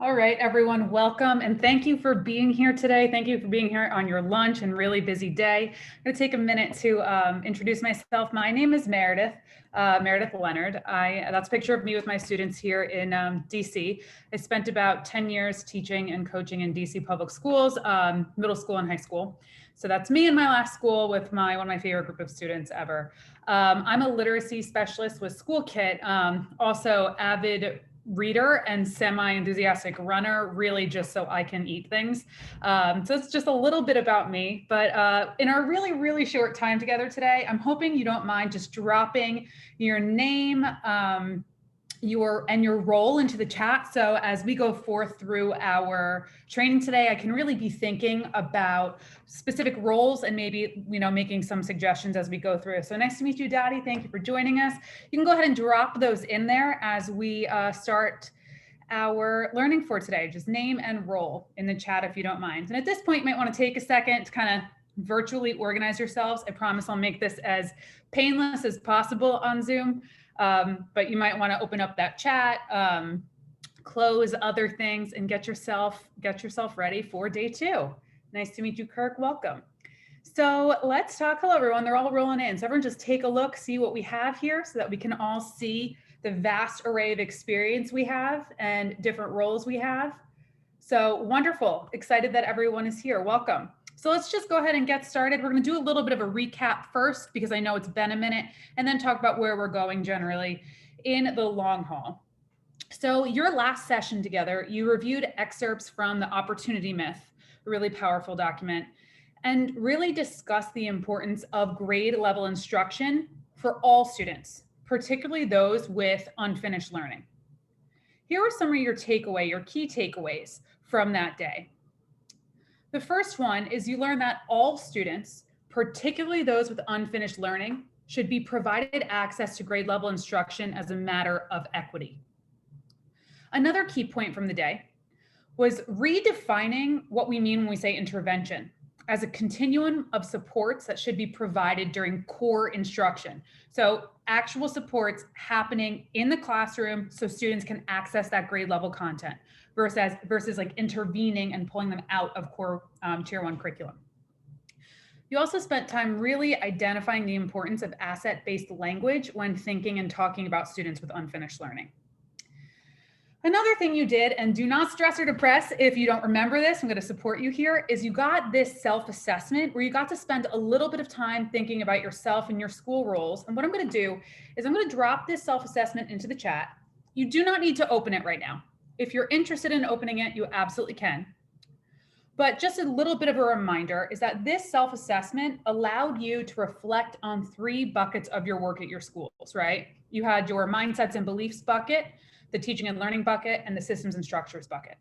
All right, everyone, welcome and thank you for being here today. Thank you for being here on your lunch and really busy day. I'm going to take a minute to introduce myself. My name is Meredith, Meredith Leonard. That's a picture of me with my students here in DC. I spent about 10 years teaching and coaching in DC public schools, middle school and high school. So that's me in my last school with one of my favorite group of students ever. I'm a literacy specialist with School Kit, also avid reader and semi-enthusiastic runner, really just so I can eat things. So it's just a little bit about me, but in our really, really short time together today, I'm hoping you don't mind just dropping your name, your role into the chat. So as we go forth through our training today, I can really be thinking about specific roles and maybe, making some suggestions as we go through. So nice to meet you, Daddy. Thank you for joining us. You can go ahead and drop those in there as we start our learning for today. Just name and role in the chat if you don't mind. And at this point, you might want to take a second to kind of virtually organize yourselves. I promise I'll make this as painless as possible on Zoom. But you might want to open up that chat, close other things, and get yourself ready for day 2. Nice to meet you, Kirk. Welcome. So let's talk. Hello, everyone. They're all rolling in. So everyone just take a look, see what we have here so that we can all see the vast array of experience we have and different roles we have. So wonderful. Excited that everyone is here. Welcome. So let's just go ahead and get started. We're going to do a little bit of a recap first because I know it's been a minute, and then talk about where we're going generally in the long haul. So your last session together, you reviewed excerpts from The Opportunity Myth, a really powerful document, and really discussed the importance of grade level instruction for all students, particularly those with unfinished learning. Here are some of your key takeaways from that day. The first one is you learn that all students, particularly those with unfinished learning, should be provided access to grade level instruction as a matter of equity. Another key point from the day was redefining what we mean when we say intervention as a continuum of supports that should be provided during core instruction. So actual supports happening in the classroom so students can access that grade level content versus like intervening and pulling them out of core tier 1 curriculum. You also spent time really identifying the importance of asset-based language when thinking and talking about students with unfinished learning. Another thing you did, and do not stress or depress if you don't remember this, I'm going to support you here, is you got this self-assessment where you got to spend a little bit of time thinking about yourself and your school roles. And what I'm going to do is I'm going to drop this self-assessment into the chat. You do not need to open it right now. If you're interested in opening it, you absolutely can. But just a little bit of a reminder is that this self-assessment allowed you to reflect on 3 buckets of your work at your schools, right? You had your mindsets and beliefs bucket, the teaching and learning bucket, and the systems and structures bucket.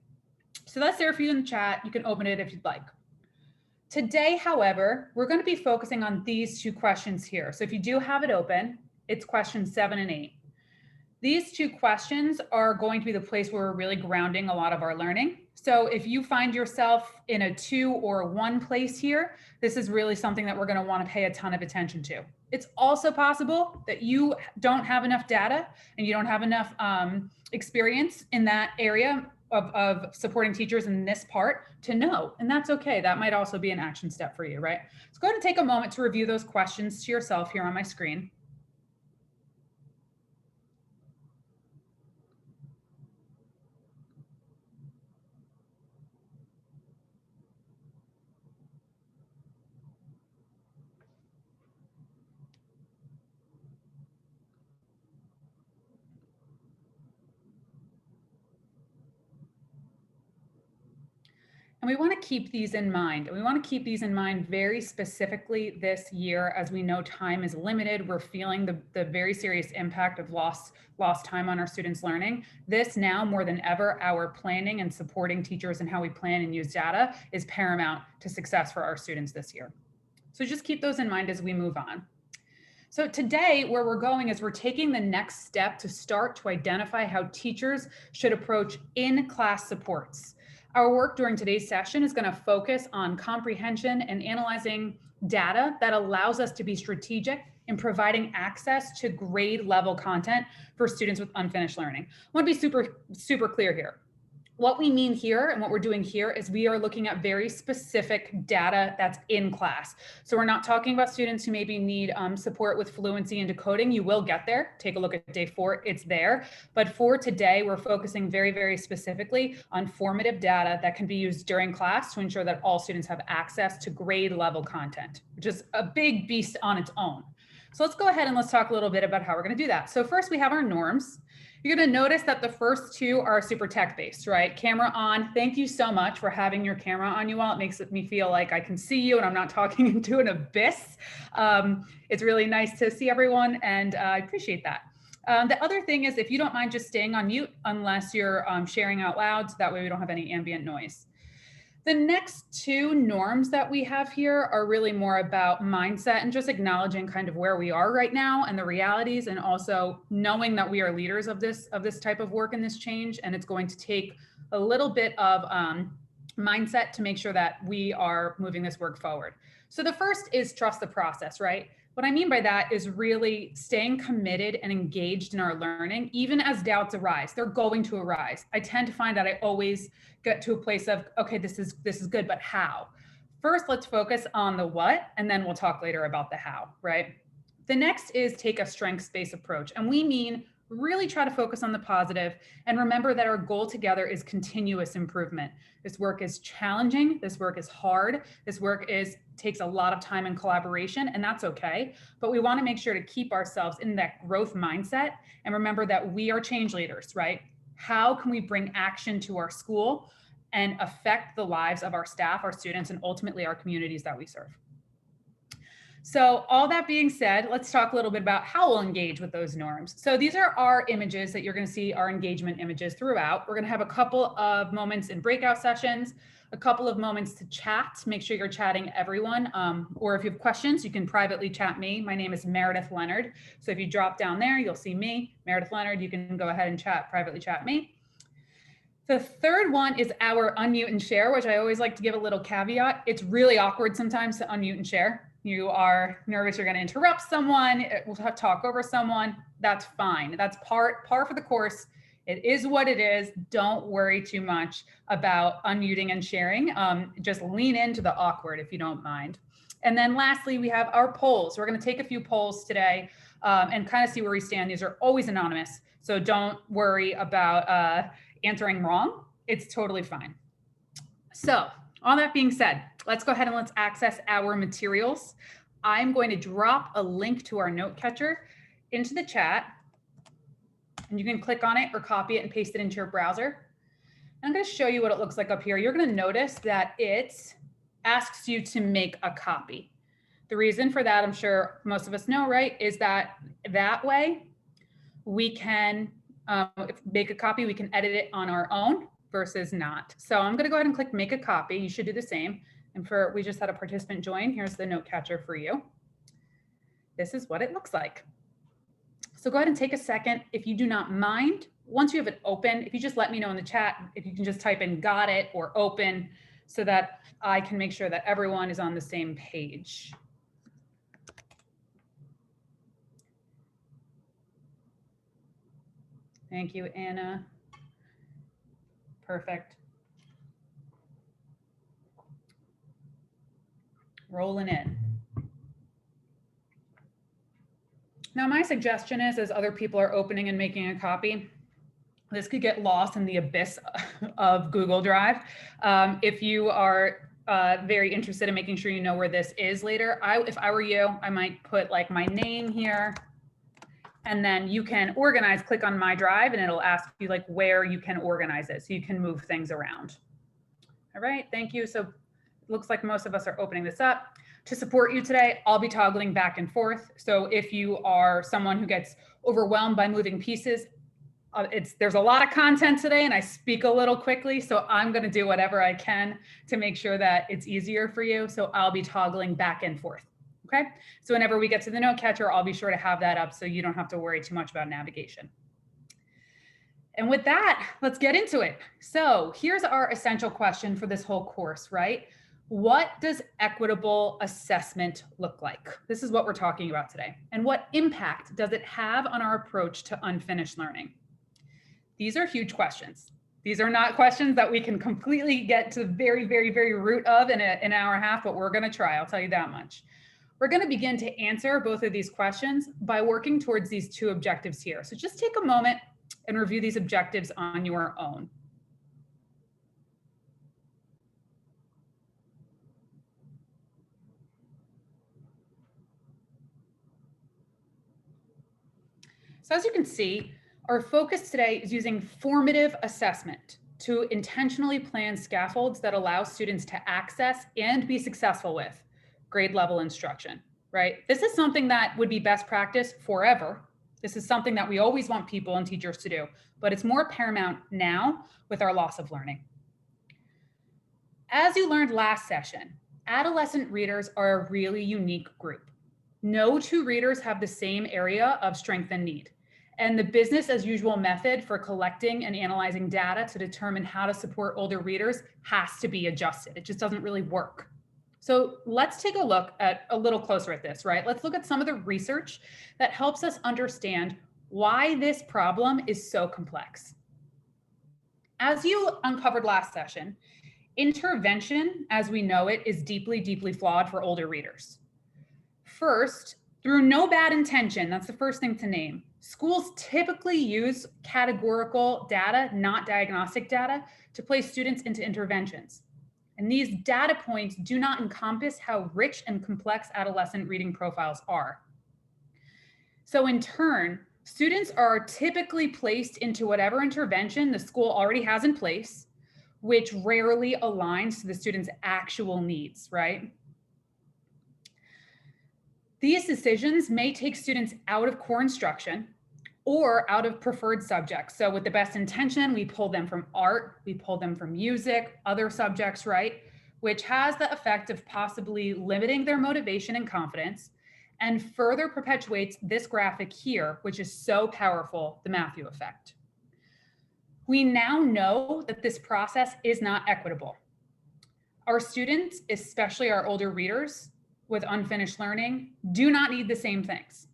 So that's there for you in the chat. You can open it if you'd like. Today, however, we're going to be focusing on these 2 questions here. So if you do have it open, it's questions 7 and 8. These 2 questions are going to be the place where we're really grounding a lot of our learning. So if you find yourself in a 2 or 1 place here, this is really something that we're going to want to pay a ton of attention to. It's also possible that you don't have enough data and you don't have enough experience in that area of supporting teachers in this part to know, and that's okay. That might also be an action step for you, right? So go ahead and take a moment to review those questions to yourself here on my screen. And we want to keep these in mind. And we want to keep these in mind very specifically this year, as we know time is limited. We're feeling the very serious impact of lost time on our students' learning. This now more than ever, our planning and supporting teachers and how we plan and use data is paramount to success for our students this year. So just keep those in mind as we move on. So today, where we're going is we're taking the next step to start to identify how teachers should approach in-class supports. Our work during today's session is going to focus on comprehension and analyzing data that allows us to be strategic in providing access to grade level content for students with unfinished learning. I want to be super clear here. What we mean here and what we're doing here is we are looking at very specific data that's in class. So we're not talking about students who maybe need support with fluency and decoding. You will get there. Take a look at day 4, it's there. But for today, we're focusing very, very specifically on formative data that can be used during class to ensure that all students have access to grade level content, which is a big beast on its own. So let's go ahead and let's talk a little bit about how we're going to do that. So first we have our norms. You're going to notice that the first 2 are super tech-based, right? Camera on. Thank you so much for having your camera on, you all. It makes me feel like I can see you and I'm not talking into an abyss. It's really nice to see everyone, and I appreciate that. The other thing is, if you don't mind just staying on mute unless you're sharing out loud, so that way we don't have any ambient noise. The next 2 norms that we have here are really more about mindset and just acknowledging kind of where we are right now and the realities, and also knowing that we are leaders of this type of work and this change. And it's going to take a little bit of mindset to make sure that we are moving this work forward. So the first is trust the process, right? What I mean by that is really staying committed and engaged in our learning, even as doubts arise. They're going to arise. I tend to find that I always get to a place of, okay, this is good, but how? First, let's focus on the what, and then we'll talk later about the how, right? The next is take a strengths-based approach. And we mean really try to focus on the positive and remember that our goal together is continuous improvement. This work is challenging. This work is hard. This work takes a lot of time and collaboration, and that's okay. But we want to make sure to keep ourselves in that growth mindset and remember that we are change leaders, right? How can we bring action to our school and affect the lives of our staff, our students, and ultimately our communities that we serve? So all that being said, let's talk a little bit about how we'll engage with those norms. So these are our images that you're going to see, our engagement images throughout. We're going to have a couple of moments in breakout sessions, a couple of moments to chat. Make sure you're chatting everyone. Or if you have questions, you can privately chat me. My name is Meredith Leonard. So if you drop down there, you'll see me, Meredith Leonard. You can go ahead and privately chat me. The third one is our unmute and share, which I always like to give a little caveat. It's really awkward sometimes to unmute and share. You are nervous you're going to interrupt someone, we'll talk over someone. That's fine. That's par for the course. It is what it is. Don't worry too much about unmuting and sharing. Just lean into the awkward if you don't mind. And then lastly, we have our polls. We're going to take a few polls today and kind of see where we stand. These are always anonymous, so don't worry about answering wrong. It's totally fine. So all that being said, let's go ahead and let's access our materials. I'm going to drop a link to our note catcher into the chat, and you can click on it or copy it and paste it into your browser. And I'm going to show you what it looks like up here. You're going to notice that it asks you to make a copy. The reason for that, I'm sure most of us know, right, is that way we can make a copy, we can edit it on our own versus not. So I'm going to go ahead and click make a copy. You should do the same. And we just had a participant join. Here's the note catcher for you. This is what it looks like. So go ahead and take a second. If you do not mind, once you have it open, if you just let me know in the chat, if you can just type in got it or open so that I can make sure that everyone is on the same page. Thank you, Anna. Perfect. Rolling in. Now, my suggestion is, as other people are opening and making a copy, this could get lost in the abyss of Google Drive. If you are very interested in making sure you know where this is later, if I were you, I might put like my name here, and then you can organize, click on my drive, and it'll ask you like where you can organize it so you can move things around. All right, thank you. So it looks like most of us are opening this up. To support you today, I'll be toggling back and forth. So if you are someone who gets overwhelmed by moving pieces, there's a lot of content today and I speak a little quickly. So I'm gonna do whatever I can to make sure that it's easier for you. So I'll be toggling back and forth. Okay, so whenever we get to the note catcher, I'll be sure to have that up so you don't have to worry too much about navigation. And with that, let's get into it. So here's our essential question for this whole course, right? What does equitable assessment look like? This is what we're talking about today. And what impact does it have on our approach to unfinished learning? These are huge questions. These are not questions that we can completely get to the very, very, very root of in an hour and a half, but we're going to try. I'll tell you that much. We're going to begin to answer both of these questions by working towards these two objectives here. So just take a moment and review these objectives on your own. So as you can see, our focus today is using formative assessment to intentionally plan scaffolds that allow students to access and be successful with grade level instruction, right? This is something that would be best practice forever. This is something that we always want people and teachers to do, but it's more paramount now with our loss of learning. As you learned last session, adolescent readers are a really unique group. No two readers have the same area of strength and need. And the business as usual method for collecting and analyzing data to determine how to support older readers has to be adjusted. It just doesn't really work. So let's take a look at a little closer at this, right? Let's look at some of the research that helps us understand why this problem is so complex. As you uncovered last session, intervention as we know it is deeply, deeply flawed for older readers. First, through no bad intention, that's the first thing to name, schools typically use categorical data, not diagnostic data, to place students into interventions. And these data points do not encompass how rich and complex adolescent reading profiles are. So in turn, students are typically placed into whatever intervention the school already has in place, which rarely aligns to the student's actual needs, right? These decisions may take students out of core instruction or out of preferred subjects. So with the best intention, we pull them from art, we pull them from music, other subjects, right? Which has the effect of possibly limiting their motivation and confidence and further perpetuates this graphic here, which is so powerful, the Matthew effect. We now know that this process is not equitable. Our students, especially our older readers, with unfinished learning do not need the same things.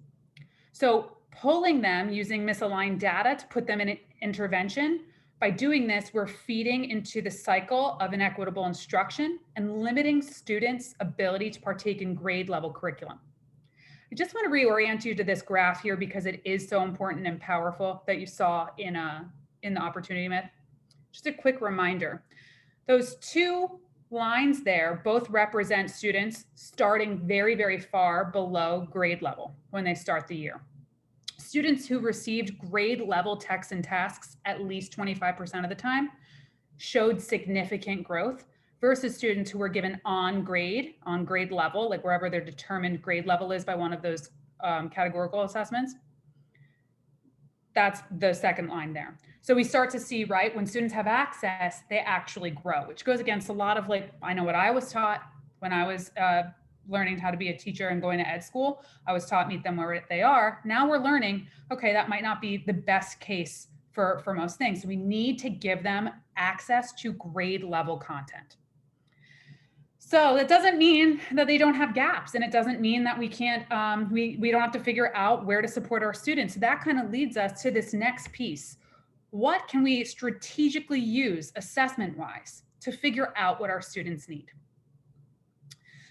So pulling them using misaligned data to put them in an intervention, by doing this, we're feeding into the cycle of inequitable instruction and limiting students' ability to partake in grade level curriculum. I just want to reorient you to this graph here because it is so important and powerful that you saw in the opportunity myth. Just a quick reminder, those two lines there both represent students starting very, very far below grade level when they start the year. Students who received grade level texts and tasks at least 25% of the time showed significant growth versus students who were given on grade level, like wherever their determined grade level is by one of those categorical assessments. That's the second line there. So we start to see, right, when students have access, they actually grow, which goes against a lot of, like, I know what I was taught when I was learning how to be a teacher and going to ed school. I was taught meet them where they are. Now we're learning, okay, that might not be the best case for most things. So we need to give them access to grade level content. So that doesn't mean that they don't have gaps, and it doesn't mean that we can't, we don't have to figure out where to support our students. That kind of leads us to this next piece. What can we strategically use assessment-wise to figure out what our students need?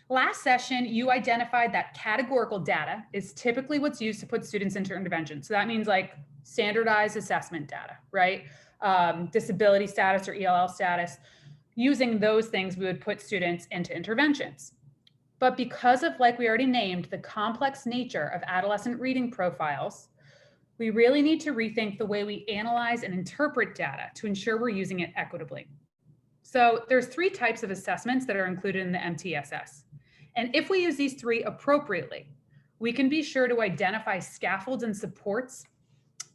Last session, you identified that categorical data is typically what's used to put students into intervention. So that means like standardized assessment data, right? Disability status or ELL status. Using those things, we would put students into interventions. But because of, like we already named, the complex nature of adolescent reading profiles, we really need to rethink the way we analyze and interpret data to ensure we're using it equitably. So there's 3 types of assessments that are included in the MTSS. And if we use these 3 appropriately, we can be sure to identify scaffolds and supports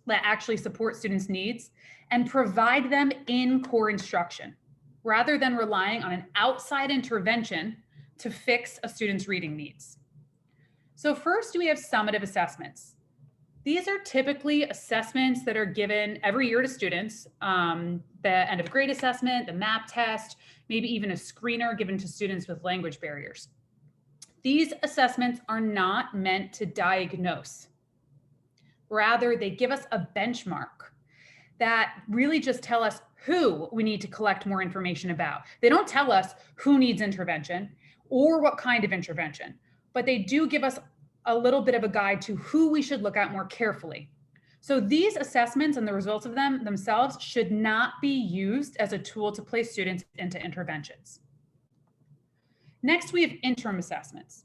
that actually support students' needs and provide them in core instruction, rather than relying on an outside intervention to fix a student's reading needs. So first, we have summative assessments. These are typically assessments that are given every year to students, the end of grade assessment, the MAP test, maybe even a screener given to students with language barriers. These assessments are not meant to diagnose. Rather, they give us a benchmark that really just tell us who we need to collect more information about. They don't tell us who needs intervention or what kind of intervention, but they do give us a little bit of a guide to who we should look at more carefully. So these assessments and the results of them themselves should not be used as a tool to place students into interventions. Next, we have interim assessments.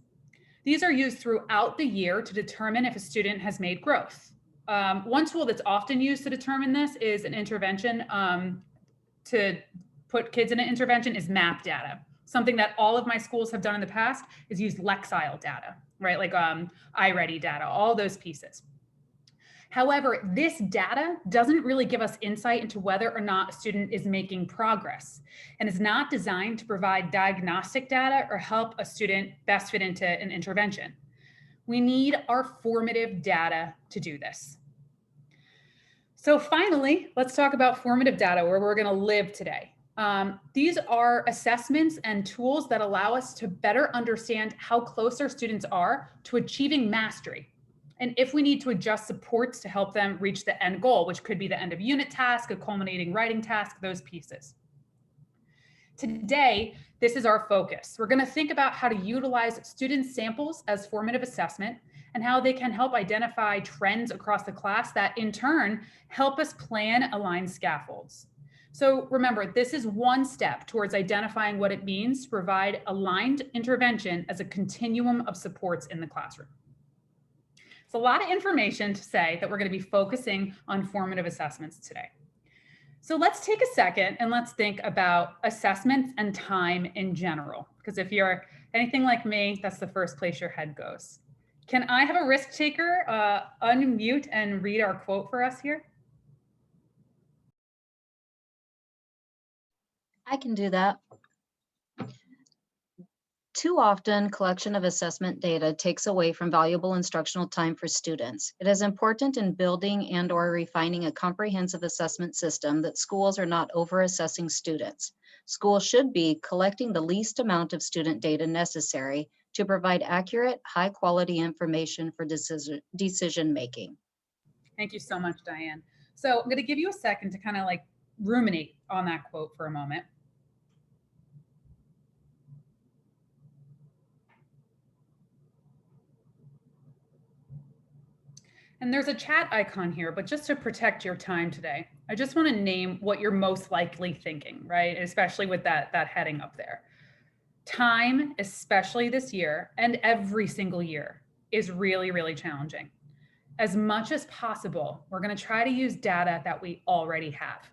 These are used throughout the year to determine if a student has made growth. One tool that's often used to determine this is an intervention. To put kids in an intervention is MAP data. Something that all of my schools have done in the past is use Lexile data, right? Like iReady data, all those pieces. However, this data doesn't really give us insight into whether or not a student is making progress, and is not designed to provide diagnostic data or help a student best fit into an intervention. We need our formative data to do this. So finally, let's talk about formative data, where we're going to live today. These are assessments and tools that allow us to better understand how close our students are to achieving mastery, and if we need to adjust supports to help them reach the end goal, which could be the end of unit task, a culminating writing task, those pieces. Today, this is our focus. We're going to think about how to utilize student samples as formative assessment and how they can help identify trends across the class that in turn help us plan aligned scaffolds. So remember, this is one step towards identifying what it means to provide aligned intervention as a continuum of supports in the classroom. It's a lot of information to say that we're going to be focusing on formative assessments today. So let's take a second and let's think about assessments and time in general, because if you're anything like me, that's the first place your head goes. Can I have a risk taker unmute and read our quote for us here? I can do that. Too often, collection of assessment data takes away from valuable instructional time for students. It is important in building and/or refining a comprehensive assessment system that schools are not over-assessing students. Schools should be collecting the least amount of student data necessary to provide accurate, high-quality information for decision-making. Thank you so much, Diane. So I'm going to give you a second to kind of like ruminate on that quote for a moment. And there's a chat icon here, but just to protect your time today, I just want to name what you're most likely thinking, right? Especially with that heading up there. Time, especially this year and every single year, is really, really challenging. As much as possible, we're going to try to use data that we already have.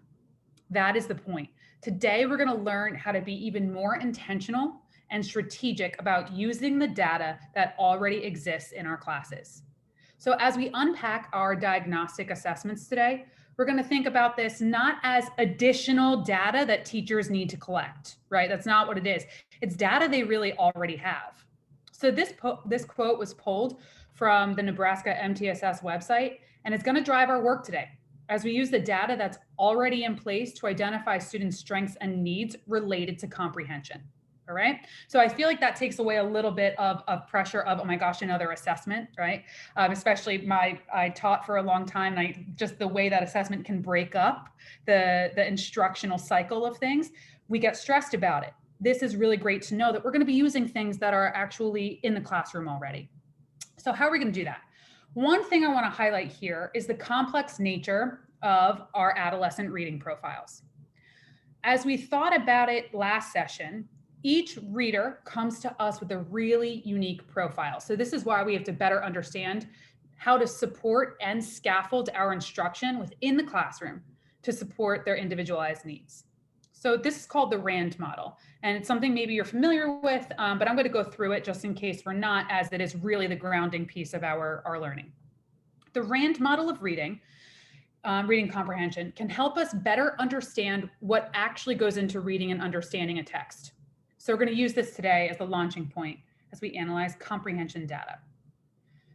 That is the point. Today, we're going to learn how to be even more intentional and strategic about using the data that already exists in our classes. So as we unpack our diagnostic assessments today, we're going to think about this not as additional data that teachers need to collect, right? That's not what it is. It's data they really already have. So this quote was pulled from the Nebraska MTSS website, and it's going to drive our work today as we use the data that's already in place to identify students' strengths and needs related to comprehension. All right. So I feel like that takes away a little bit of pressure of, oh my gosh, another assessment, right? Especially I taught for a long time, and just the way that assessment can break up the instructional cycle of things, we get stressed about it. This is really great to know that we're going to be using things that are actually in the classroom already. So how are we going to do that? One thing I want to highlight here is the complex nature of our adolescent reading profiles. As we thought about it last session, each reader comes to us with a really unique profile. So this is why we have to better understand how to support and scaffold our instruction within the classroom to support their individualized needs. So this is called the RAND model, and it's something maybe you're familiar with, but I'm going to go through it just in case we're not, as it is really the grounding piece of our learning. The RAND model of reading comprehension can help us better understand what actually goes into reading and understanding a text. So we're going to use this today as the launching point as we analyze comprehension data.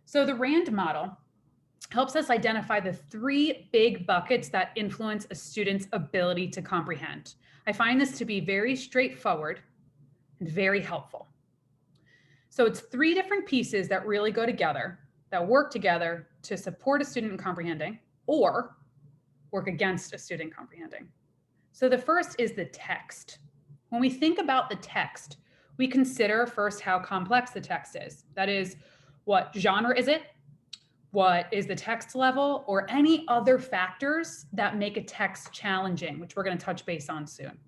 So the RAND model helps us identify the three big buckets that influence a student's ability to comprehend. I find this to be very straightforward and very helpful. So it's three different pieces that really go together, that work together to support a student in comprehending, or work against a student comprehending. So the first is the text. When we think about the text, we consider first how complex the text is. That is, what genre is it? What is the text level, or any other factors that make a text challenging, which we're going to touch base on soon.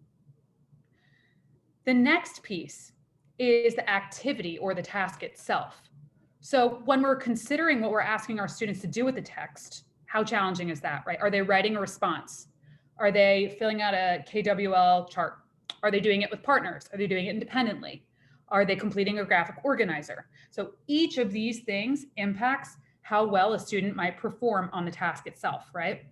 The next piece is the activity or the task itself. So when we're considering what we're asking our students to do with the text, how challenging is that, right? Are they writing a response? Are they filling out a KWL chart? Are they doing it with partners? Are they doing it independently? Are they completing a graphic organizer? So each of these things impacts how well a student might perform on the task itself, right?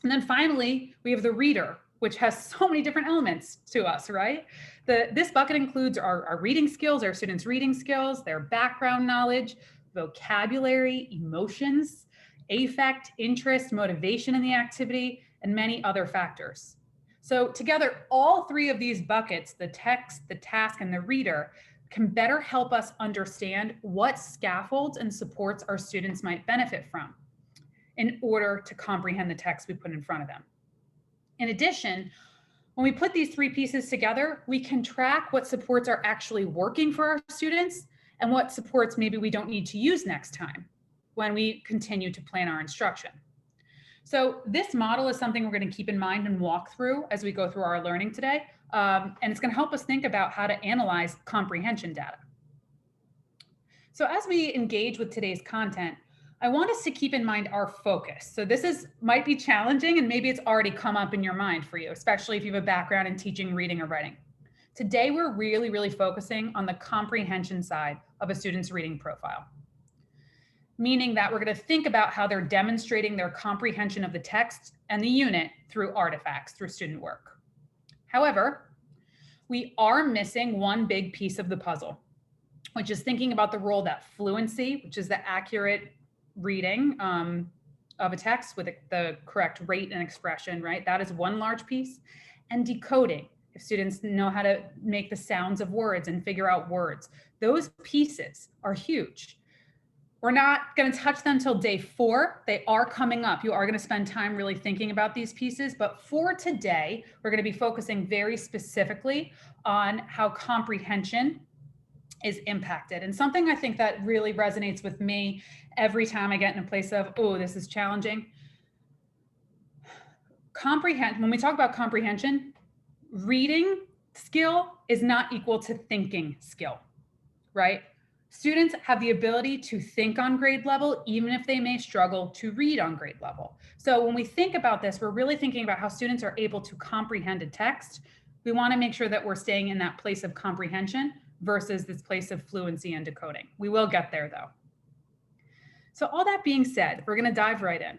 And then finally, we have the reader, which has so many different elements to us, right? This bucket includes our reading skills, our students' reading skills, their background knowledge, vocabulary, emotions, affect, interest, motivation in the activity, and many other factors. So together, all three of these buckets, the text, the task, and the reader, can better help us understand what scaffolds and supports our students might benefit from in order to comprehend the text we put in front of them. In addition, when we put these three pieces together, we can track what supports are actually working for our students and what supports maybe we don't need to use next time when we continue to plan our instruction. So this model is something we're going to keep in mind and walk through as we go through our learning today. And it's going to help us think about how to analyze comprehension data. So as we engage with today's content, I want us to keep in mind our focus. So this might be challenging, and maybe it's already come up in your mind for you, especially if you have a background in teaching reading or writing. Today, we're really focusing on the comprehension side of a student's reading profile, meaning that we're going to think about how they're demonstrating their comprehension of the text and the unit through artifacts, through student work. However, we are missing one big piece of the puzzle, which is thinking about the role that fluency, which is the accurate reading of a text with the correct rate and expression, right? That is one large piece. And decoding, if students know how to make the sounds of words and figure out words, those pieces are huge. We're not going to touch them till day 4. They are coming up. You are going to spend time really thinking about these pieces. But for today, we're going to be focusing very specifically on how comprehension is impacted. And something I think that really resonates with me every time I get in a place of, oh, this is challenging. When we talk about comprehension, reading skill is not equal to thinking skill, right? Students have the ability to think on grade level, even if they may struggle to read on grade level. So when we think about this, we're really thinking about how students are able to comprehend a text. We want to make sure that we're staying in that place of comprehension versus this place of fluency and decoding. We will get there though. So all that being said, we're going to dive right in.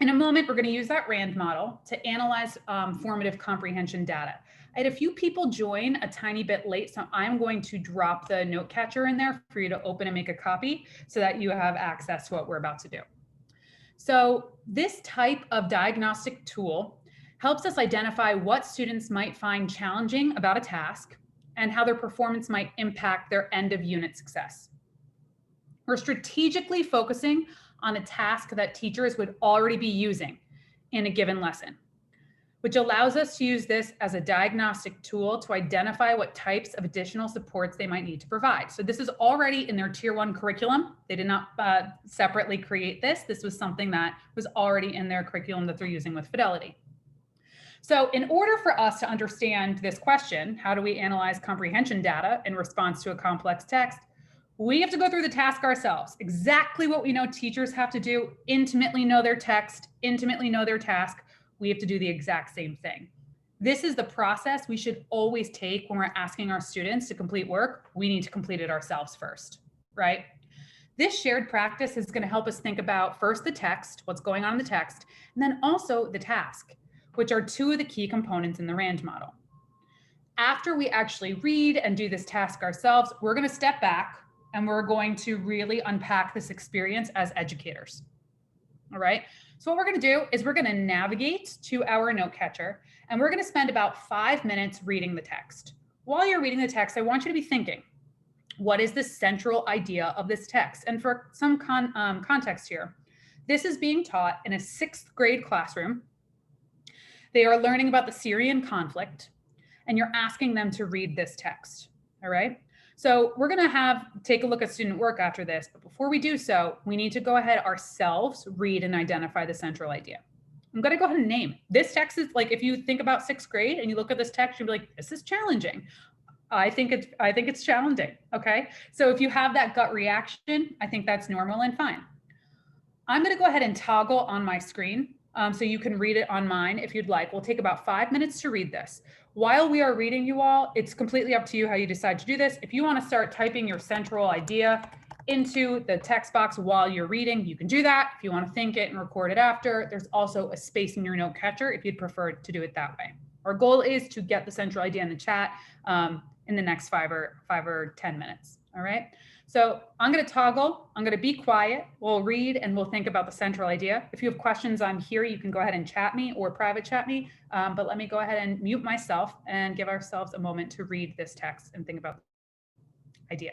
In a moment, we're going to use that RAND model to analyze formative comprehension data. I had a few people join a tiny bit late, so I'm going to drop the note catcher in there for you to open and make a copy so that you have access to what we're about to do. So this type of diagnostic tool helps us identify what students might find challenging about a task and how their performance might impact their end of unit success. We're strategically focusing on a task that teachers would already be using in a given lesson, which allows us to use this as a diagnostic tool to identify what types of additional supports they might need to provide. So this is already in their Tier 1 curriculum. They did not separately create this. This was something that was already in their curriculum that they're using with Fidelity. So in order for us to understand this question, how do we analyze comprehension data in response to a complex text? We have to go through the task ourselves, exactly what we know teachers have to do, intimately know their text, intimately know their task. We have to do the exact same thing. This is the process we should always take when we're asking our students to complete work. We need to complete it ourselves first, right? This shared practice is going to help us think about first the text, what's going on in the text, and then also the task, which are two of the key components in the RAND model. After we actually read and do this task ourselves, we're going to step back and we're going to really unpack this experience as educators. All right. So what we're going to do is we're going to navigate to our note catcher and we're going to spend about 5 minutes reading the text. While you're reading the text, I want you to be thinking, what is the central idea of this text? And for some context here, this is being taught in a 6th grade classroom They are learning about the Syrian conflict, and you're asking them to read this text. All right. So we're going to take a look at student work after this. But before we do so, we need to go ahead ourselves, read and identify the central idea. I'm going to go ahead and name. This text is like, if you think about sixth grade and you look at this text, you'll be like, this is challenging. I think it's challenging. Okay. So if you have that gut reaction, I think that's normal and fine. I'm going to go ahead and toggle on my screen so you can read it on mine if you'd like. We'll take about 5 minutes to read this. While we are reading, you all, it's completely up to you how you decide to do this. If you want to start typing your central idea into the text box while you're reading, you can do that. If you want to think it and record it after, there's also a space in your note catcher if you'd prefer to do it that way. Our goal is to get the central idea in the chat in the next 5 or 10 minutes. All right. So I'm going to toggle. I'm going to be quiet. We'll read and we'll think about the central idea. If you have questions, I'm here. You can go ahead and chat me or private chat me. But let me go ahead and mute myself and give ourselves a moment to read this text and think about the idea.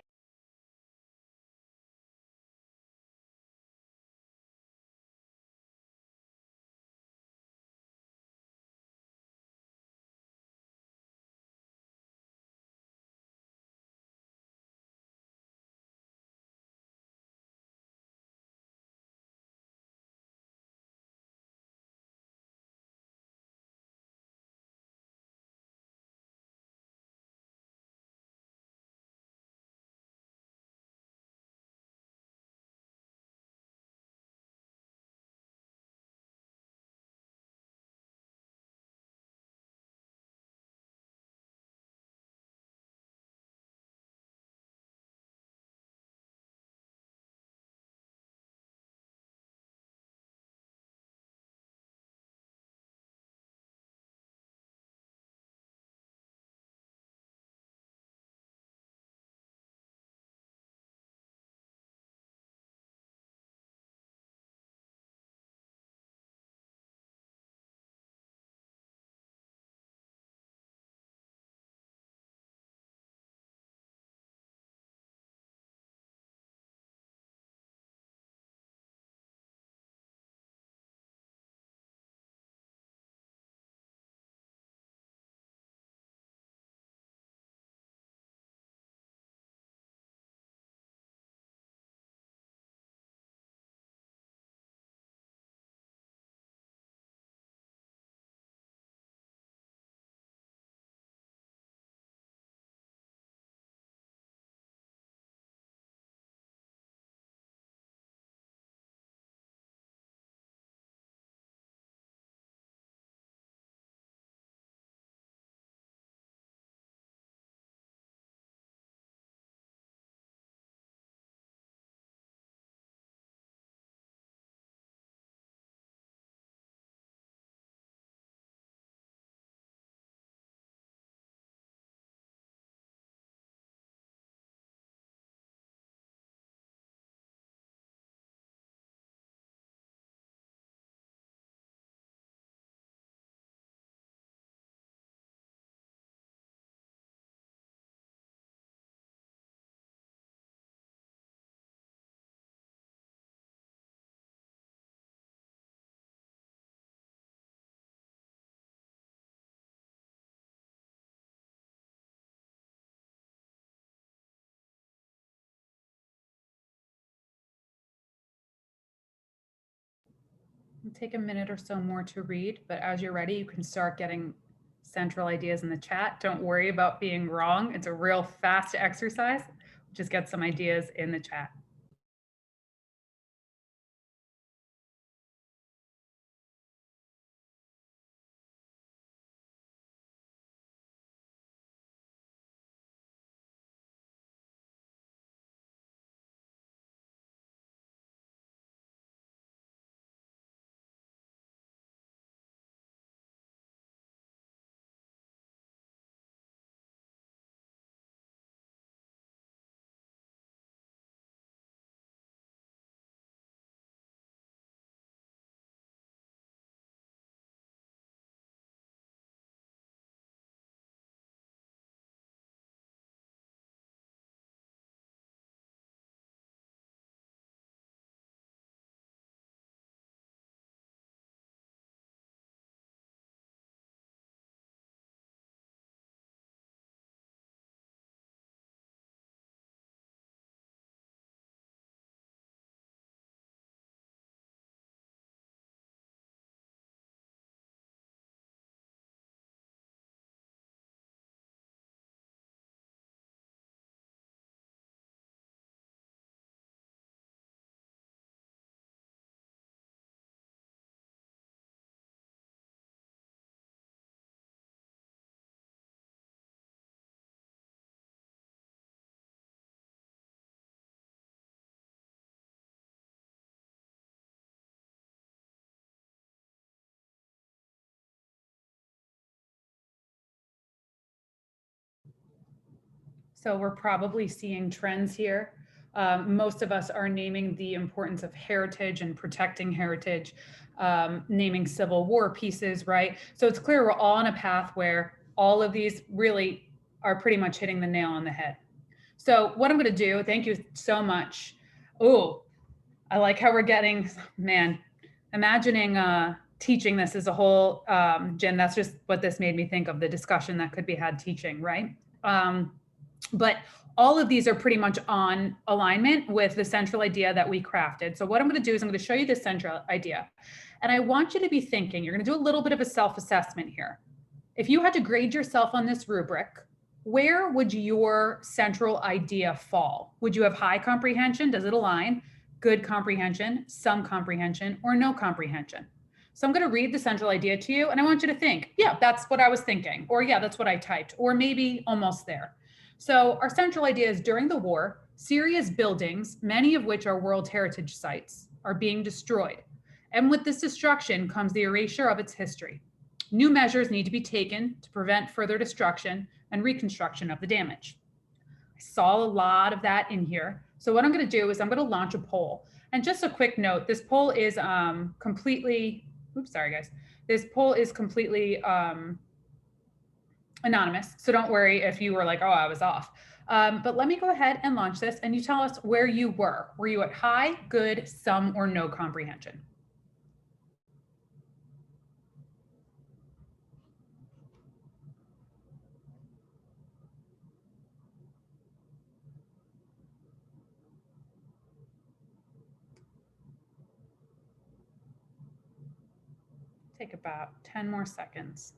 Take a minute or so more to read, but as you're ready, you can start getting central ideas in the chat. Don't worry about being wrong. It's a real fast exercise. Just get some ideas in the chat. So we're probably seeing trends here. Most of us are naming the importance of heritage and protecting heritage, naming Civil War pieces, right? So it's clear we're all on a path where all of these really are pretty much hitting the nail on the head. So what I'm going to do, thank you so much. Oh, I like how we're getting, man, imagining teaching this as a whole, Jen, that's just what this made me think of, the discussion that could be had teaching, right? But all of these are pretty much on alignment with the central idea that we crafted. So what I'm going to do is I'm going to show you this central idea. And I want you to be thinking, you're going to do a little bit of a self-assessment here. If you had to grade yourself on this rubric, where would your central idea fall? Would you have high comprehension? Does it align? Good comprehension, some comprehension, or no comprehension? So I'm going to read the central idea to you, and I want you to think, yeah, that's what I was thinking, or yeah, that's what I typed, or maybe almost there. So our central idea is during the war, Syria's buildings, many of which are World Heritage Sites, are being destroyed. And with this destruction comes the erasure of its history. New measures need to be taken to prevent further destruction and reconstruction of the damage. I saw a lot of that in here. So what I'm going to do is I'm going to launch a poll. And just a quick note, this poll is completely, oops, sorry guys. This poll is completely anonymous. So don't worry if you were like, oh, I was off. But let me go ahead and launch this and you tell us where you were. Were you at high, good, some, or no comprehension? Take about 10 more seconds.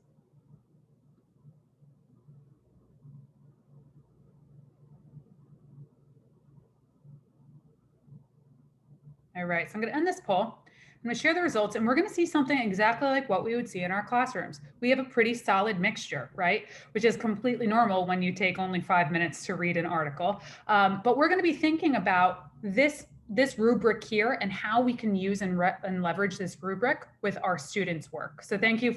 All right, so I'm going to end this poll. I'm going to share the results and we're going to see something exactly like what we would see in our classrooms. We have a pretty solid mixture, right? Which is completely normal when you take only 5 minutes to read an article. But we're going to be thinking about this rubric here and how we can use and leverage this rubric with our students' work. So thank you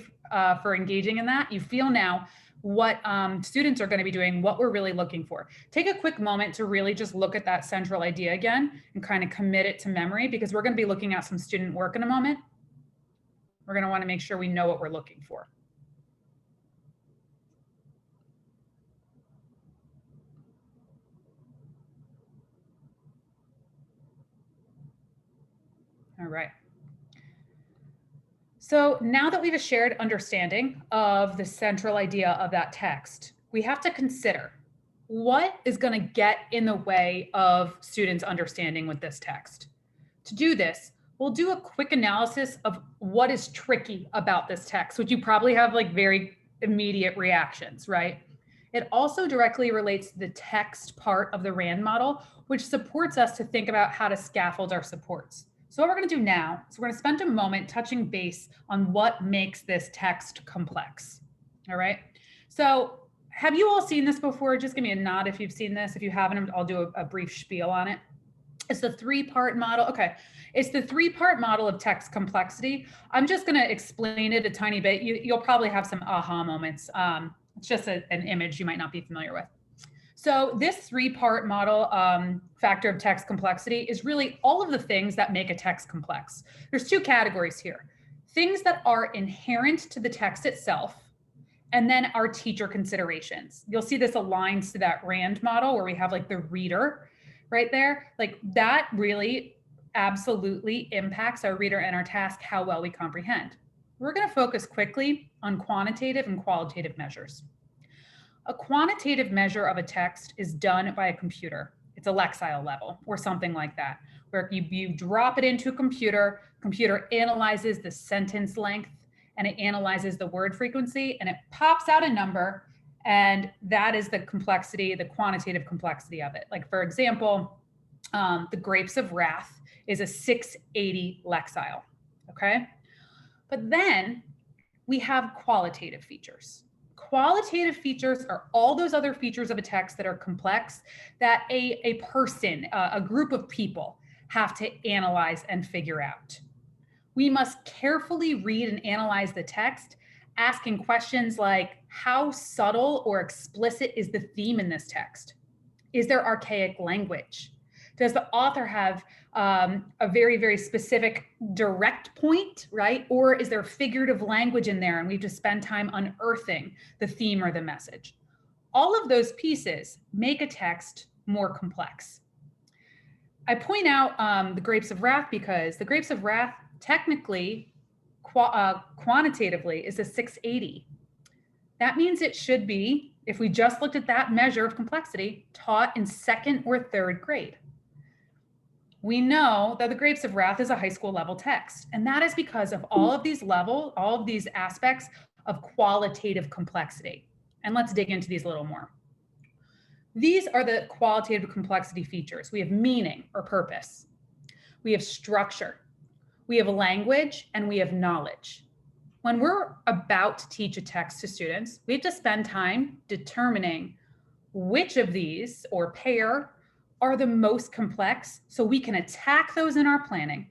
for engaging in that. You feel now what students are going to be doing, what we're really looking for. Take a quick moment to really just look at that central idea again and kind of commit it to memory because we're going to be looking at some student work in a moment. We're going to want to make sure we know what we're looking for. All right. So now that we have a shared understanding of the central idea of that text, we have to consider what is going to get in the way of students' understanding with this text. To do this, we'll do a quick analysis of what is tricky about this text, which you probably have like very immediate reactions, right? It also directly relates to the text part of the RAND model, which supports us to think about how to scaffold our supports. So what we're going to do now is we're going to spend a moment touching base on what makes this text complex. All right. So have you all seen this before? Just give me a nod if you've seen this. If you haven't, I'll do a brief spiel on it. It's the three-part model. Okay. It's the three-part model of text complexity. I'm just going to explain it a tiny bit. You'll probably have some aha moments. It's just an image you might not be familiar with. So this three-part model factor of text complexity is really all of the things that make a text complex. There's two categories here. Things that are inherent to the text itself, and then our teacher considerations. You'll see this aligns to that RAND model where we have like the reader right there. Like that really absolutely impacts our reader and our task, how well we comprehend. We're going to focus quickly on quantitative and qualitative measures. A quantitative measure of a text is done by a computer. It's a Lexile level or something like that, where you drop it into a computer analyzes the sentence length and it analyzes the word frequency and it pops out a number. And that is the complexity, the quantitative complexity of it. Like for example, the Grapes of Wrath is a 680 Lexile, okay? But then we have qualitative features. Qualitative features are all those other features of a text that are complex that a person, a group of people have to analyze and figure out. We must carefully read and analyze the text, asking questions like, how subtle or explicit is the theme in this text? Is there archaic language? Does the author have a very, very specific direct point, right? Or is there figurative language in there and we have to spend time unearthing the theme or the message? All of those pieces make a text more complex. I point out the Grapes of Wrath because the Grapes of Wrath technically, quantitatively, is a 680. That means it should be, if we just looked at that measure of complexity, taught in 2nd or 3rd grade. We know that the Grapes of Wrath is a high school level text, and that is because of all of these aspects of qualitative complexity. And let's dig into these a little more. These are the qualitative complexity features. We have meaning or purpose. We have structure. We have language, and we have knowledge. When we're about to teach a text to students, we have to spend time determining which of these or pair are the most complex so we can attack those in our planning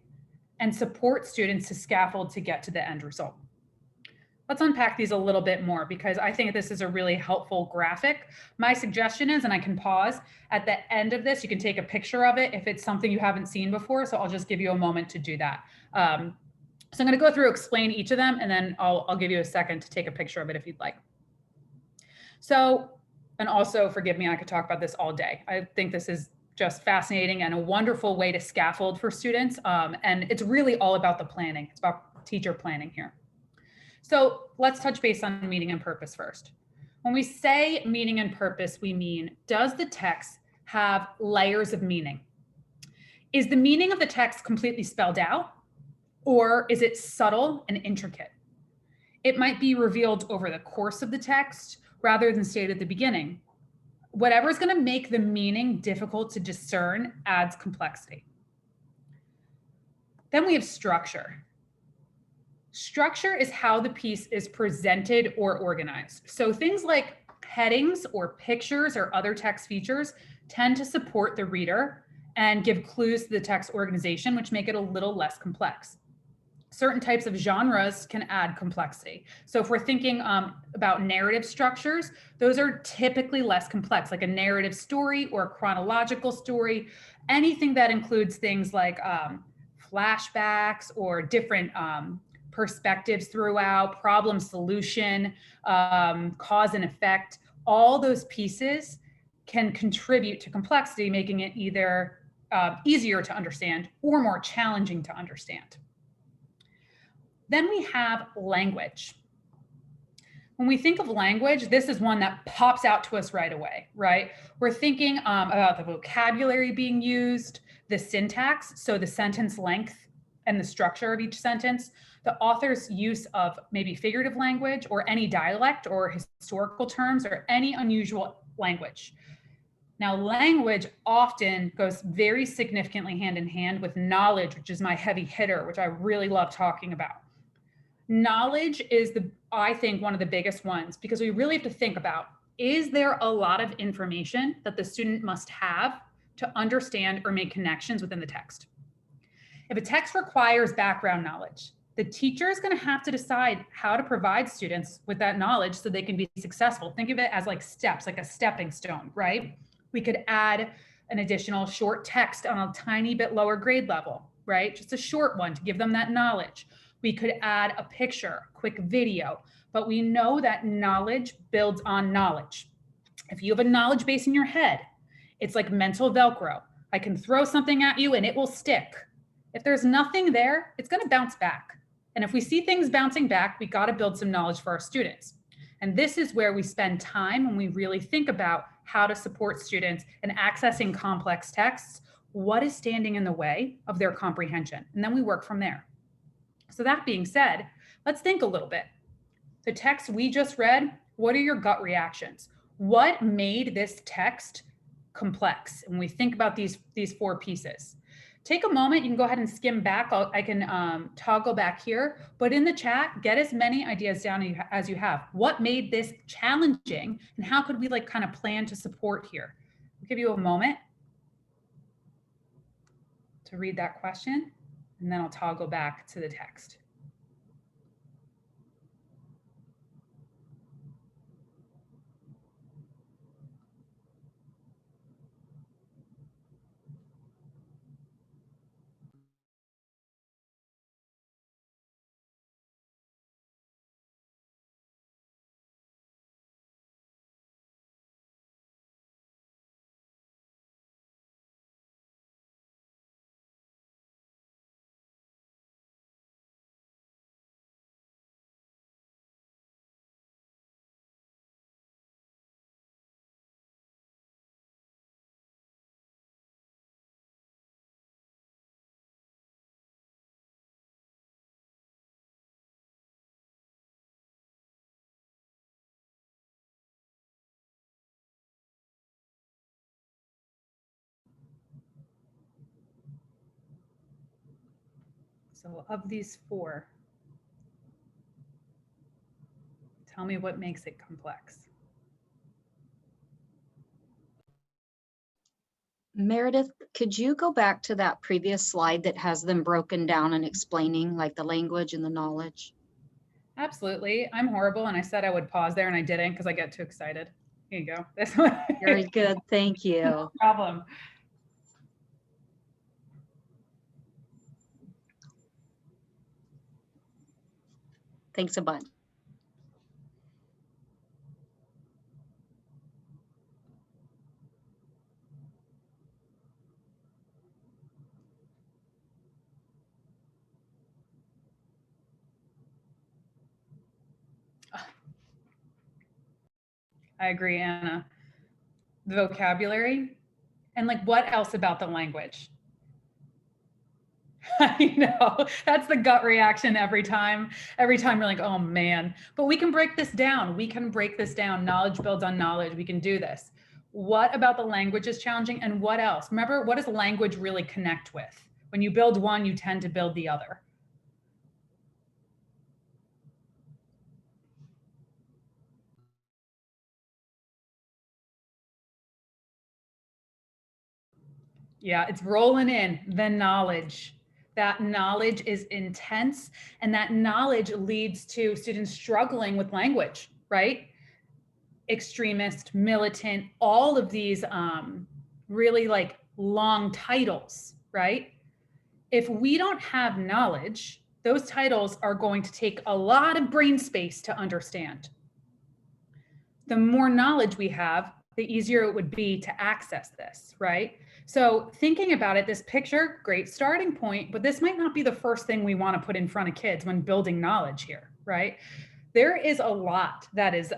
and support students to scaffold to get to the end result. Let's unpack these a little bit more because I think this is a really helpful graphic. My suggestion is, and I can pause at the end of this, you can take a picture of it if it's something you haven't seen before. So I'll just give you a moment to do that. So I'm going to go through, explain each of them, and then I'll give you a second to take a picture of it if you'd like. So, and also forgive me, I could talk about this all day. I think this is just fascinating and a wonderful way to scaffold for students. And it's really all about the planning. It's about teacher planning here. So let's touch base on meaning and purpose first. When we say meaning and purpose, we mean, does the text have layers of meaning? Is the meaning of the text completely spelled out, or is it subtle and intricate? It might be revealed over the course of the text rather than stated at the beginning. Whatever is going to make the meaning difficult to discern adds complexity. Then we have structure. Structure is how the piece is presented or organized. So things like headings or pictures or other text features tend to support the reader and give clues to the text organization, which make it a little less complex. Certain types of genres can add complexity. So if we're thinking about narrative structures, those are typically less complex, like a narrative story or a chronological story, anything that includes things like flashbacks or different perspectives throughout, problem solution, cause and effect, all those pieces can contribute to complexity, making it either easier to understand or more challenging to understand. Then we have language. When we think of language, this is one that pops out to us right away, right? We're thinking about the vocabulary being used, the syntax, so the sentence length and the structure of each sentence, the author's use of maybe figurative language or any dialect or historical terms or any unusual language. Now, language often goes very significantly hand in hand with knowledge, which is my heavy hitter, which I really love talking about. Knowledge is, I think, one of the biggest ones because we really have to think about, is there a lot of information that the student must have to understand or make connections within the text? If a text requires background knowledge, the teacher is going to have to decide how to provide students with that knowledge so they can be successful. Think of it as like steps, like a stepping stone, right? We could add an additional short text on a tiny bit lower grade level, right? Just a short one to give them that knowledge. We could add a picture, quick video, but we know that knowledge builds on knowledge. If you have a knowledge base in your head, it's like mental Velcro. I can throw something at you and it will stick. If there's nothing there, it's going to bounce back. And if we see things bouncing back, we got to build some knowledge for our students. And this is where we spend time when we really think about how to support students in accessing complex texts. What is standing in the way of their comprehension? And then we work from there. So that being said, let's think a little bit. The text we just read, what are your gut reactions? What made this text complex? When we think about these four pieces. Take a moment, you can go ahead and skim back. I can toggle back here, but in the chat, get as many ideas down as you have. What made this challenging and how could we like kind of plan to support here? I'll give you a moment to read that question and then I'll toggle back to the text. So of these four, tell me what makes it complex. Meredith, could you go back to that previous slide that has them broken down and explaining like the language and the knowledge? Absolutely. I'm horrible. And I said I would pause there and I didn't because I get too excited. Here you go. This one. Very good. Thank you. No problem. Thanks a bunch. I agree, Anna. The vocabulary and like what else about the language? I know that's the gut reaction every time. Every time you're like, oh man, but we can break this down. We can break this down. Knowledge builds on knowledge. We can do this. What about the language is challenging and what else? Remember, what does language really connect with? When you build one, you tend to build the other. Yeah, it's rolling in the knowledge. That knowledge is intense and that knowledge leads to students struggling with language, right? Extremist, militant, all of these really like long titles, right? If we don't have knowledge, those titles are going to take a lot of brain space to understand. The more knowledge we have, the easier it would be to access this, right? So thinking about it, this picture, great starting point, but this might not be the first thing we want to put in front of kids when building knowledge here, right? There is a lot that is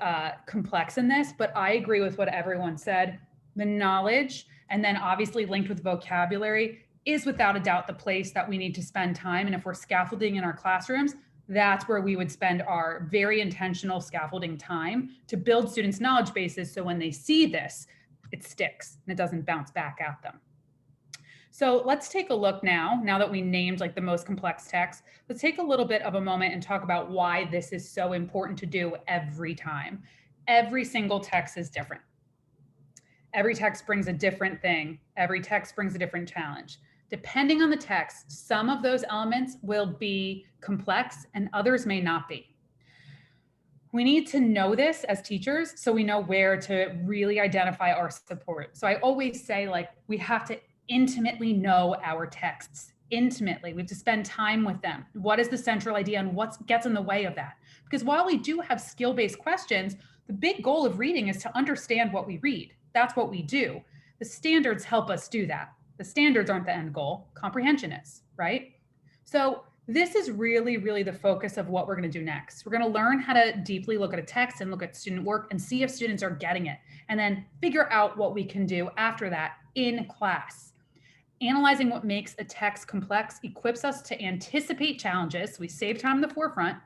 complex in this, but I agree with what everyone said. The knowledge, and then obviously linked with vocabulary, is without a doubt the place that we need to spend time. And if we're scaffolding in our classrooms, that's where we would spend our very intentional scaffolding time to build students' knowledge bases. So when they see this, it sticks and it doesn't bounce back at them. So let's take a look now that we named like the most complex text, let's take a little bit of a moment and talk about why this is so important to do every time. Every single text is different. Every text brings a different thing. Every text brings a different challenge. Depending on the text, some of those elements will be complex and others may not be. We need to know this as teachers so we know where to really identify our support. So I always say, like, we have to intimately know our texts. Intimately, we have to spend time with them. What is the central idea and what gets in the way of that? Because while we do have skill-based questions, the big goal of reading is to understand what we read. That's what we do. The standards help us do that. The standards aren't the end goal. Comprehension is, right? So this is really, really the focus of what we're going to do next. We're going to learn how to deeply look at a text and look at student work and see if students are getting it, and then figure out what we can do after that in class. Analyzing what makes a text complex equips us to anticipate challenges. So we save time in the forefront,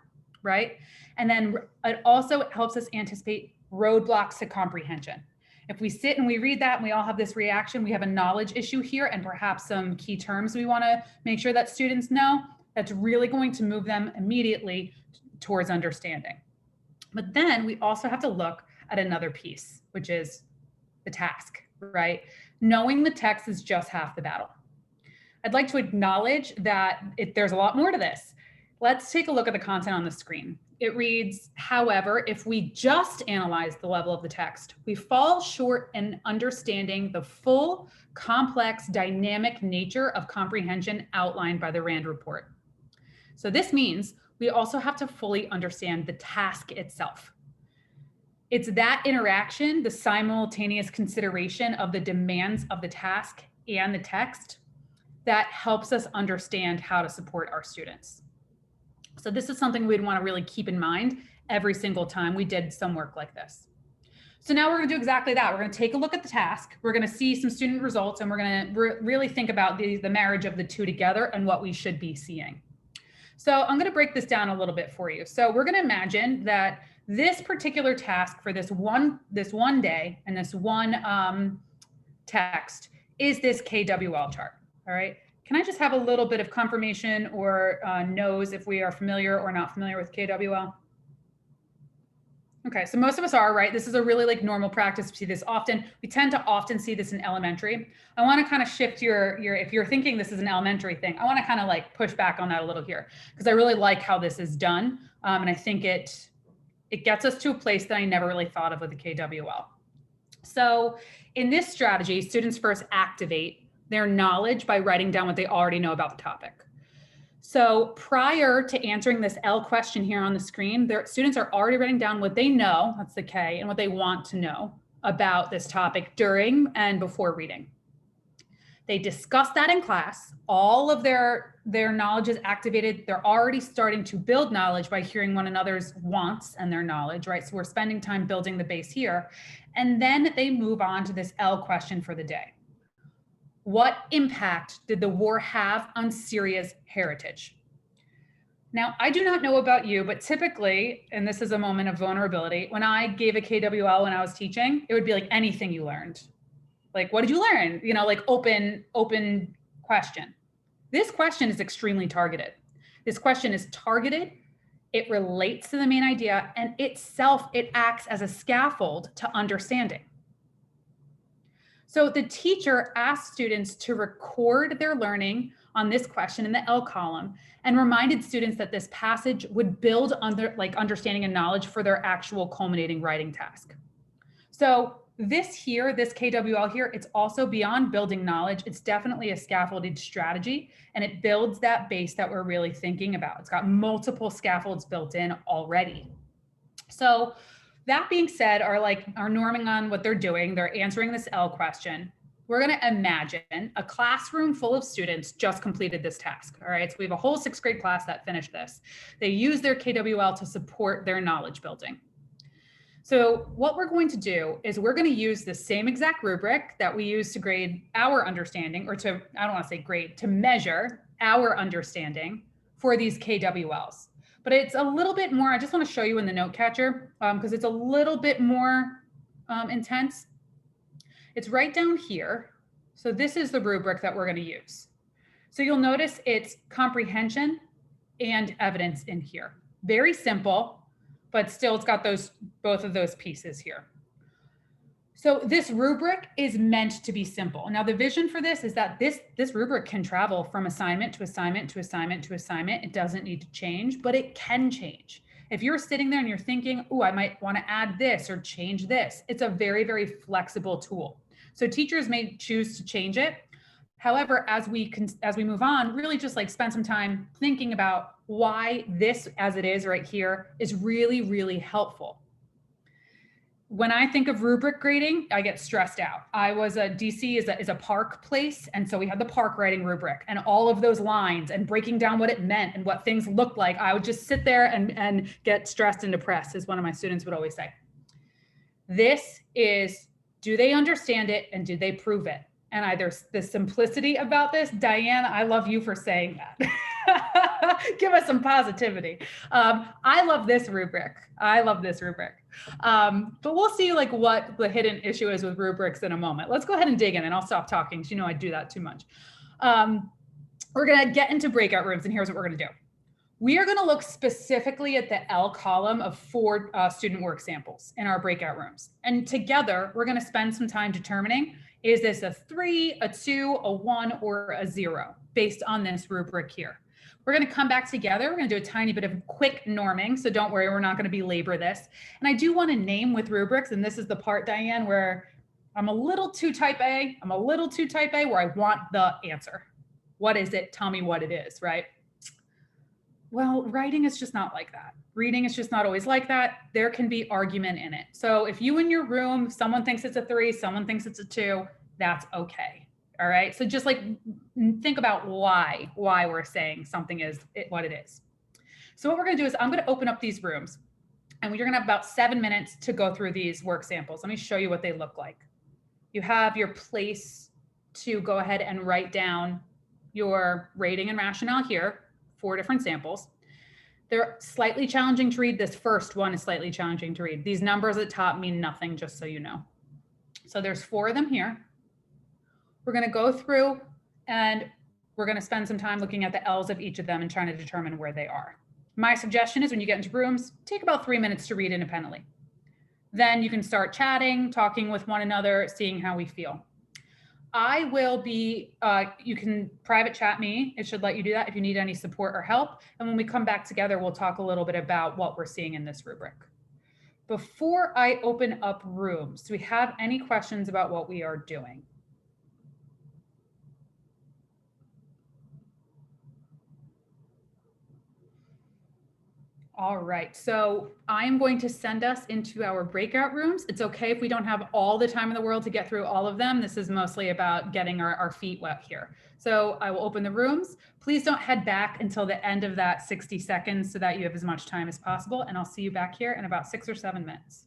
right? And then it also helps us anticipate roadblocks to comprehension. If we sit and we read that and we all have this reaction, we have a knowledge issue here and perhaps some key terms we want to make sure that students know, that's really going to move them immediately towards understanding. But then we also have to look at another piece, which is the task, right? Knowing the text is just half the battle. I'd like to acknowledge that there's a lot more to this. Let's take a look at the content on the screen. It reads, however, if we just analyze the level of the text, we fall short in understanding the full, complex, dynamic nature of comprehension outlined by the RAND report. So this means we also have to fully understand the task itself. It's that interaction, the simultaneous consideration of the demands of the task and the text, that helps us understand how to support our students. So this is something we'd want to really keep in mind every single time we did some work like this. So now we're going to do exactly that. We're going to take a look at the task. We're going to see some student results, and we're going to really think about the marriage of the two together and what we should be seeing. So I'm going to break this down a little bit for you. So we're going to imagine that this particular task for this one day and this one text is this KWL chart. All right. Can I just have a little bit of confirmation or knows if we are familiar or not familiar with KWL? Okay, so most of us are, right? This is a really like normal practice. We see this often. We tend to often see this in elementary. I want to kind of shift your if you're thinking this is an elementary thing, I want to kind of like push back on that a little here because I really like how this is done. And I think it gets us to a place that I never really thought of with the KWL. So in this strategy, students first activate their knowledge by writing down what they already know about the topic. So prior to answering this L question here on the screen, their students are already writing down what they know, that's the K, and what they want to know about this topic during and before reading. They discuss that in class. All of their knowledge is activated. They're already starting to build knowledge by hearing one another's wants and their knowledge, right? So we're spending time building the base here. And then they move on to this L question for the day. What impact did the war have on Syria's heritage? Now, I do not know about you, but typically, and this is a moment of vulnerability, when I gave a KWL when I was teaching, it would be like anything you learned. Like, what did you learn? You know, like open question. This question is extremely targeted. This question is targeted. It relates to the main idea, and itself, it acts as a scaffold to understanding. So the teacher asked students to record their learning on this question in the L column and reminded students that this passage would build understanding and knowledge for their actual culminating writing task. So this here, this KWL here, it's also beyond building knowledge. It's definitely a scaffolded strategy, and it builds that base that we're really thinking about. It's got multiple scaffolds built in already. So that being said, are norming on what they're doing. They're answering this L question. We're going to imagine a classroom full of students just completed this task. All right. So we have a whole 6th grade class that finished this. They use their KWL to support their knowledge building. So what we're going to do is we're going to use the same exact rubric that we use to grade our understanding, or to, I don't want to say grade, to measure our understanding for these KWLs. But it's a little bit more, I just want to show you in the note catcher because it's a little bit more intense. It's right down here. So this is the rubric that we're going to use. So you'll notice it's comprehension and evidence in here. Very simple, but still it's got both of those pieces here. So this rubric is meant to be simple. Now the vision for this is that this rubric can travel from assignment to assignment to assignment to assignment. It doesn't need to change, but it can change. If you're sitting there and you're thinking, oh, I might want to add this or change this, it's a very, very flexible tool. So teachers may choose to change it. However, as we move on, really just like spend some time thinking about why this as it is right here is really, really helpful. When I think of rubric grading, I get stressed out. DC is a park place. And so we had the park writing rubric and all of those lines and breaking down what it meant and what things looked like. I would just sit there and get stressed and depressed, as one of my students would always say. This is, do they understand it and do they prove it? And there's the simplicity about this. Diane, I love you for saying that. Give us some positivity. I love this rubric. But we'll see like what the hidden issue is with rubrics in a moment. Let's go ahead and dig in and I'll stop talking because you know I do that too much. We're going to get into breakout rooms, and here's what we're going to do. We are going to look specifically at the L column of 4 student work samples in our breakout rooms. And together, we're going to spend some time determining, is this a 3, a 2, a 1, or a 0 based on this rubric here. We're going to come back together. We're going to do a tiny bit of quick norming. So don't worry, we're not going to belabor this. And I do want to name with rubrics. And this is the part, Diane, where I'm a little too type A. Where I want the answer. What is it? Tell me what it is, right? Well, writing is just not like that. Reading is just not always like that. There can be argument in it. So if you in your room, someone thinks it's a 3, someone thinks it's a 2, that's okay. All right. So just like think about why we're saying something is what it is. So what we're going to do is I'm going to open up these rooms, and you're going to have about 7 minutes to go through these work samples. Let me show you what they look like. You have your place to go ahead and write down your rating and rationale here, 4 different samples. They're slightly challenging to read. This first one is slightly challenging to read. These numbers at the top mean nothing, just so you know. So there's 4 of them here. We're going to go through and We're going to spend some time looking at the L's of each of them and trying to determine where they are. My suggestion is when you get into rooms, take about 3 minutes to read independently. Then you can start chatting, talking with one another, seeing how we feel. I will be, you can private chat me. It should let you do that if you need any support or help. And when we come back together, we'll talk a little bit about what we're seeing in this rubric. Before I open up rooms, do we have any questions about what we are doing? All right, so I'm going to send us into our breakout rooms. It's okay if we don't have all the time in the world to get through all of them. This is mostly about getting our feet wet here. So I will open the rooms. Please don't head back until the end of that 60 seconds so that you have as much time as possible. And I'll see you back here in about 6 or 7 minutes.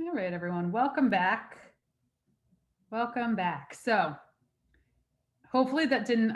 All right, everyone, welcome back. Welcome back. So hopefully that didn't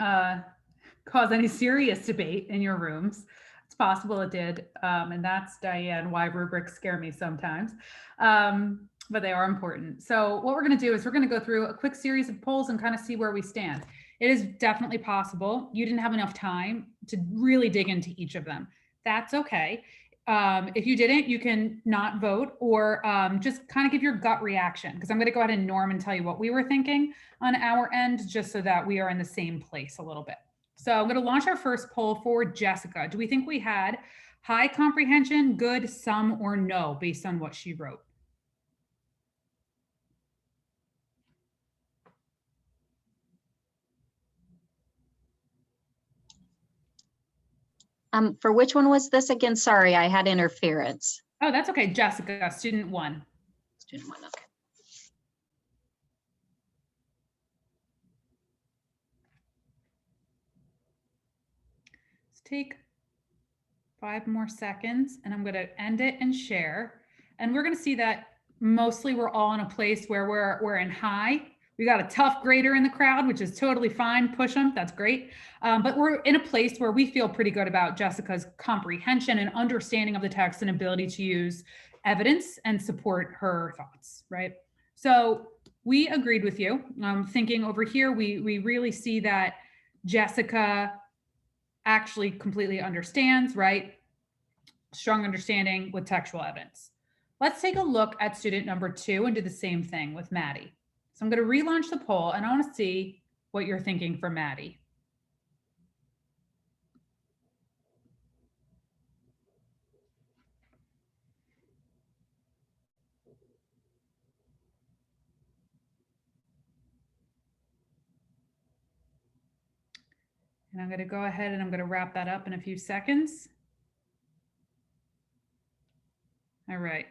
cause any serious debate in your rooms. It's possible it did. And that's, Diane, why rubrics scare me sometimes. But they are important. So what we're going to do is we're going to go through a quick series of polls and kind of see where we stand. It is definitely possible you didn't have enough time to really dig into each of them. That's okay. If you didn't, you can not vote or just kind of give your gut reaction, because I'm going to go ahead and norm and tell you what we were thinking on our end, just so that we are in the same place a little bit. So I'm going to launch our first poll for Jessica. Do we think we had high comprehension, good, some, or no, based on what she wrote? For which one was this again? Sorry, I had interference. Oh, that's okay. Jessica, student 1. Student 1, okay. Let's take 5 more seconds and I'm going to end it and share. And we're going to see that mostly we're all in a place where we're in high. We got a tough grader in the crowd, which is totally fine. Push them. That's great. But we're in a place where we feel pretty good about Jessica's comprehension and understanding of the text and ability to use evidence and support her thoughts, right? So we agreed with you. Thinking over here, we really see that Jessica actually completely understands, right? Strong understanding with textual evidence. Let's take a look at student number 2 and do the same thing with Maddie. So I'm going to relaunch the poll and I want to see what you're thinking for Maddie. And I'm going to go ahead and I'm going to wrap that up in a few seconds. All right.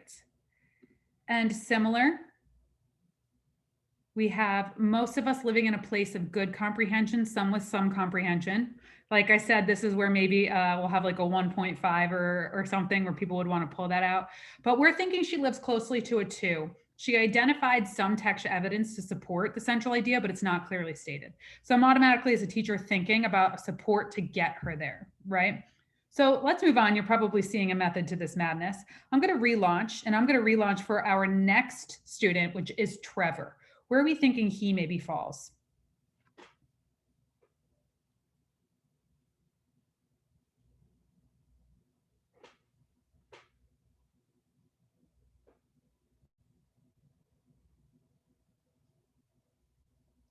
And similar, we have most of us living in a place of good comprehension, some with some comprehension. Like I said, this is where maybe we'll have like a 1.5 or something where people would want to pull that out. But we're thinking she lives closely to a 2. She identified some textual evidence to support the central idea, but it's not clearly stated. So I'm automatically, as a teacher, thinking about support to get her there, right? So let's move on. You're probably seeing a method to this madness. I'm going to relaunch, and I'm going to relaunch for our next student, which is Trevor. Where are we thinking he maybe falls?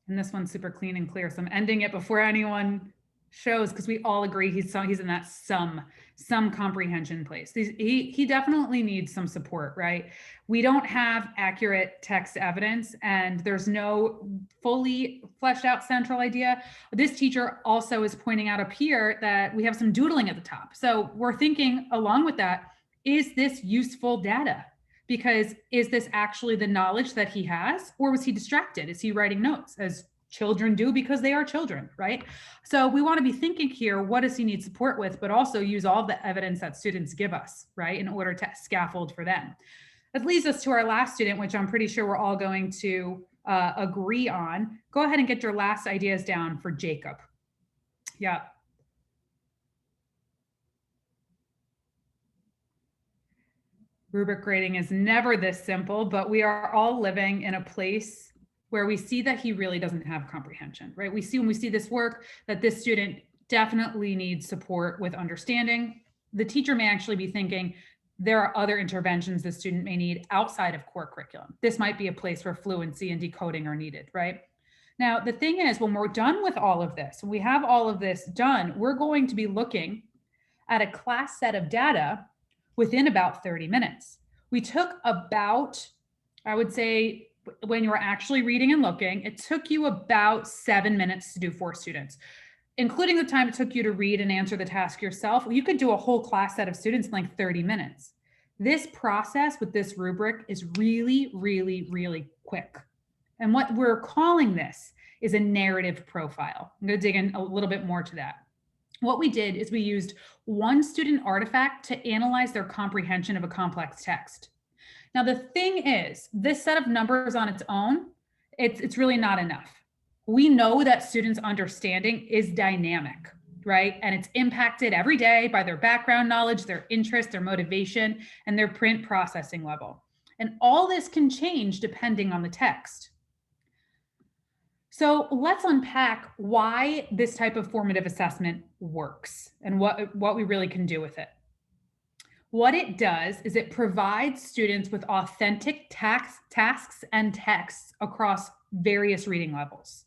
And this one's super clean and clear. So I'm ending it before anyone shows, because we all agree he's in that some comprehension place. He definitely needs some support, right? We don't have accurate text evidence and there's no fully fleshed out central idea. This teacher also is pointing out up here that we have some doodling at the top. So we're thinking along with that, is this useful data? Because is this actually the knowledge that he has, or was he distracted? Is he writing notes, as children do because they are children, right? So we want to be thinking here, what does he need support with, but also use all the evidence that students give us, right, in order to scaffold for them. That leads us to our last student, which I'm pretty sure we're all going to agree on. Go ahead and get your last ideas down for Jacob. Yeah. Rubric grading is never this simple, but we are all living in a place where we see that he really doesn't have comprehension, right? We see when we see this work that this student definitely needs support with understanding. The teacher may actually be thinking there are other interventions the student may need outside of core curriculum. This might be a place where fluency and decoding are needed, right? Now, the thing is, when we're done with all of this, when we have all of this done, we're going to be looking at a class set of data within about 30 minutes. We took about, I would say, when you were actually reading and looking, it took you about 7 minutes to do 4 students, including the time it took you to read and answer the task yourself. You could do a whole class set of students in like 30 minutes. This process with this rubric is really, really, really quick. And what we're calling this is a narrative profile. I'm going to dig in a little bit more to that. What we did is we used one student artifact to analyze their comprehension of a complex text. Now, the thing is, this set of numbers on its own, it's really not enough. We know that students' understanding is dynamic, right? And it's impacted every day by their background knowledge, their interest, their motivation, and their print processing level. And all this can change depending on the text. So let's unpack why this type of formative assessment works and what we really can do with it. What it does is it provides students with authentic tasks and texts across various reading levels.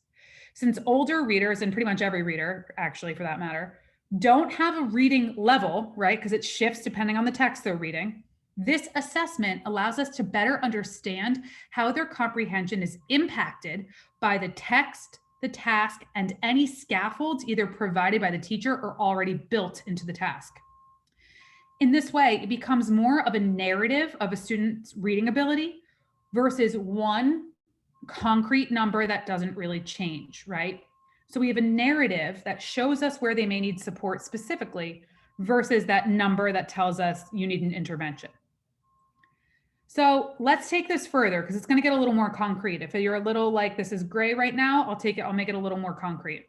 Since older readers, and pretty much every reader, actually, for that matter, don't have a reading level, right? Because it shifts depending on the text they're reading. This assessment allows us to better understand how their comprehension is impacted by the text, the task, and any scaffolds either provided by the teacher or already built into the task. In this way, it becomes more of a narrative of a student's reading ability versus one concrete number that doesn't really change, right? So we have a narrative that shows us where they may need support specifically versus that number that tells us you need an intervention. So let's take this further because it's going to get a little more concrete. If you're a little like this is gray right now, I'll make it a little more concrete.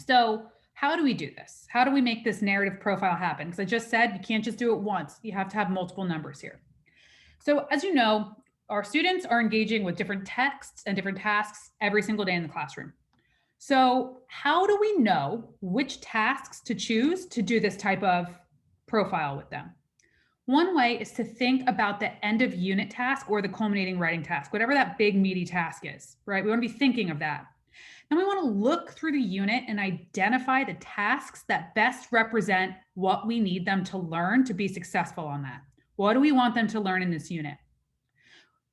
So how do we do this? How do we make this narrative profile happen? Because I just said you can't just do it once. You have to have multiple numbers here. So as you know, our students are engaging with different texts and different tasks every single day in the classroom. So how do we know which tasks to choose to do this type of profile with them? One way is to think about the end of unit task or the culminating writing task, whatever that big meaty task is, right? We want to be thinking of that. Then we want to look through the unit and identify the tasks that best represent what we need them to learn to be successful on that. What do we want them to learn in this unit?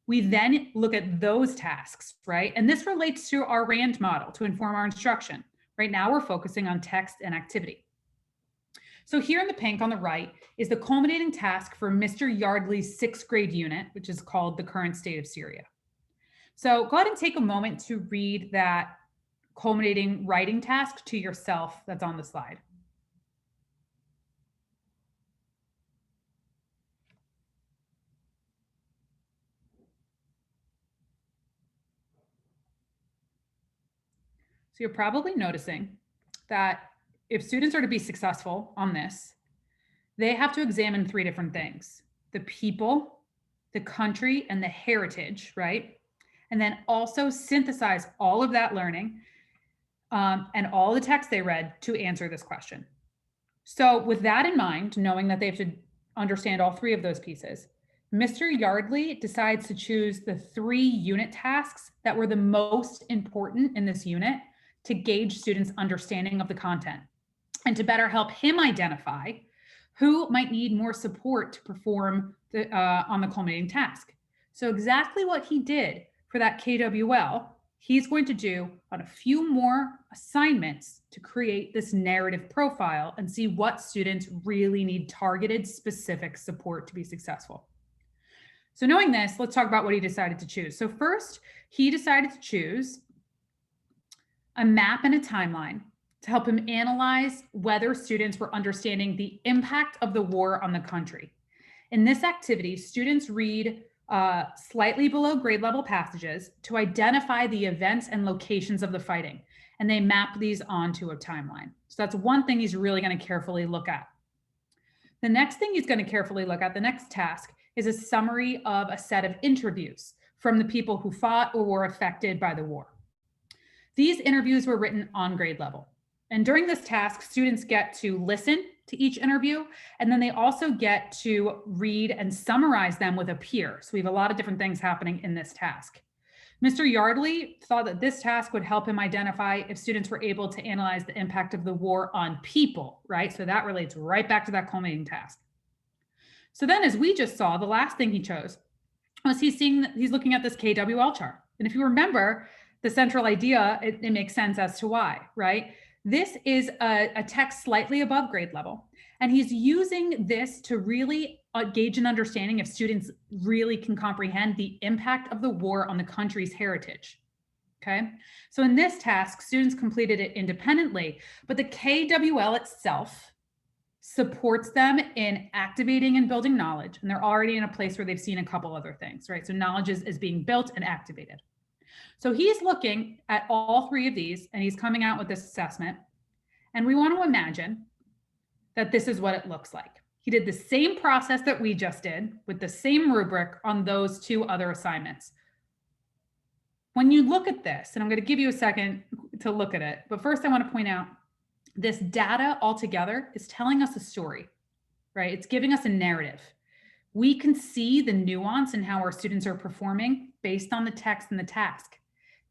We then look at those tasks, right? And this relates to our RAND model to inform our instruction. Right now, we're focusing on text and activity. So here in the pink on the right is the culminating task for Mr. Yardley's 6th grade unit, which is called The Current State of Syria. So go ahead and take a moment to read that culminating writing task to yourself that's on the slide. So you're probably noticing that if students are to be successful on this, they have to examine 3 different things: the people, the country, and the heritage, right? And then also synthesize all of that learning and all the text they read to answer this question. So with that in mind, knowing that they have to understand all 3 of those pieces, Mr. Yardley decides to choose the 3 unit tasks that were the most important in this unit to gauge students' understanding of the content and to better help him identify who might need more support to perform on the culminating task. So exactly what he did for that KWL, he's going to do on a few more assignments to create this narrative profile and see what students really need targeted, specific support to be successful. So knowing this, let's talk about what he decided to choose. So first, he decided to choose a map and a timeline to help him analyze whether students were understanding the impact of the war on the country. In this activity, students read slightly below grade level passages to identify the events and locations of the fighting, and they map these onto a timeline. So that's one thing he's really going to carefully look at. The next thing he's going to carefully look at, the next task, is a summary of a set of interviews from the people who fought or were affected by the war. These interviews were written on grade level. And during this task, students get to listen to each interview, and then they also get to read and summarize them with a peer. So we have a lot of different things happening in this task. Mr. Yardley thought that this task would help him identify if students were able to analyze the impact of the war on people, right? So that relates right back to that culminating task. So then, as we just saw, the last thing he chose was he's looking at this KWL chart. And if you remember the central idea, it makes sense as to why, right? This is a text slightly above grade level, and he's using this to really gauge an understanding if students really can comprehend the impact of the war on the country's heritage. Okay, so in this task, students completed it independently, but the KWL itself supports them in activating and building knowledge. And they're already in a place where they've seen a couple other things, right? So knowledge is being built and activated. So he's looking at all three of these and he's coming out with this assessment. And we want to imagine that this is what it looks like. He did the same process that we just did with the same rubric on those two other assignments. When you look at this, and I'm going to give you a second to look at it, but first I want to point out this data altogether is telling us a story, right? It's giving us a narrative. We can see the nuance in how our students are performing based on the text and the task.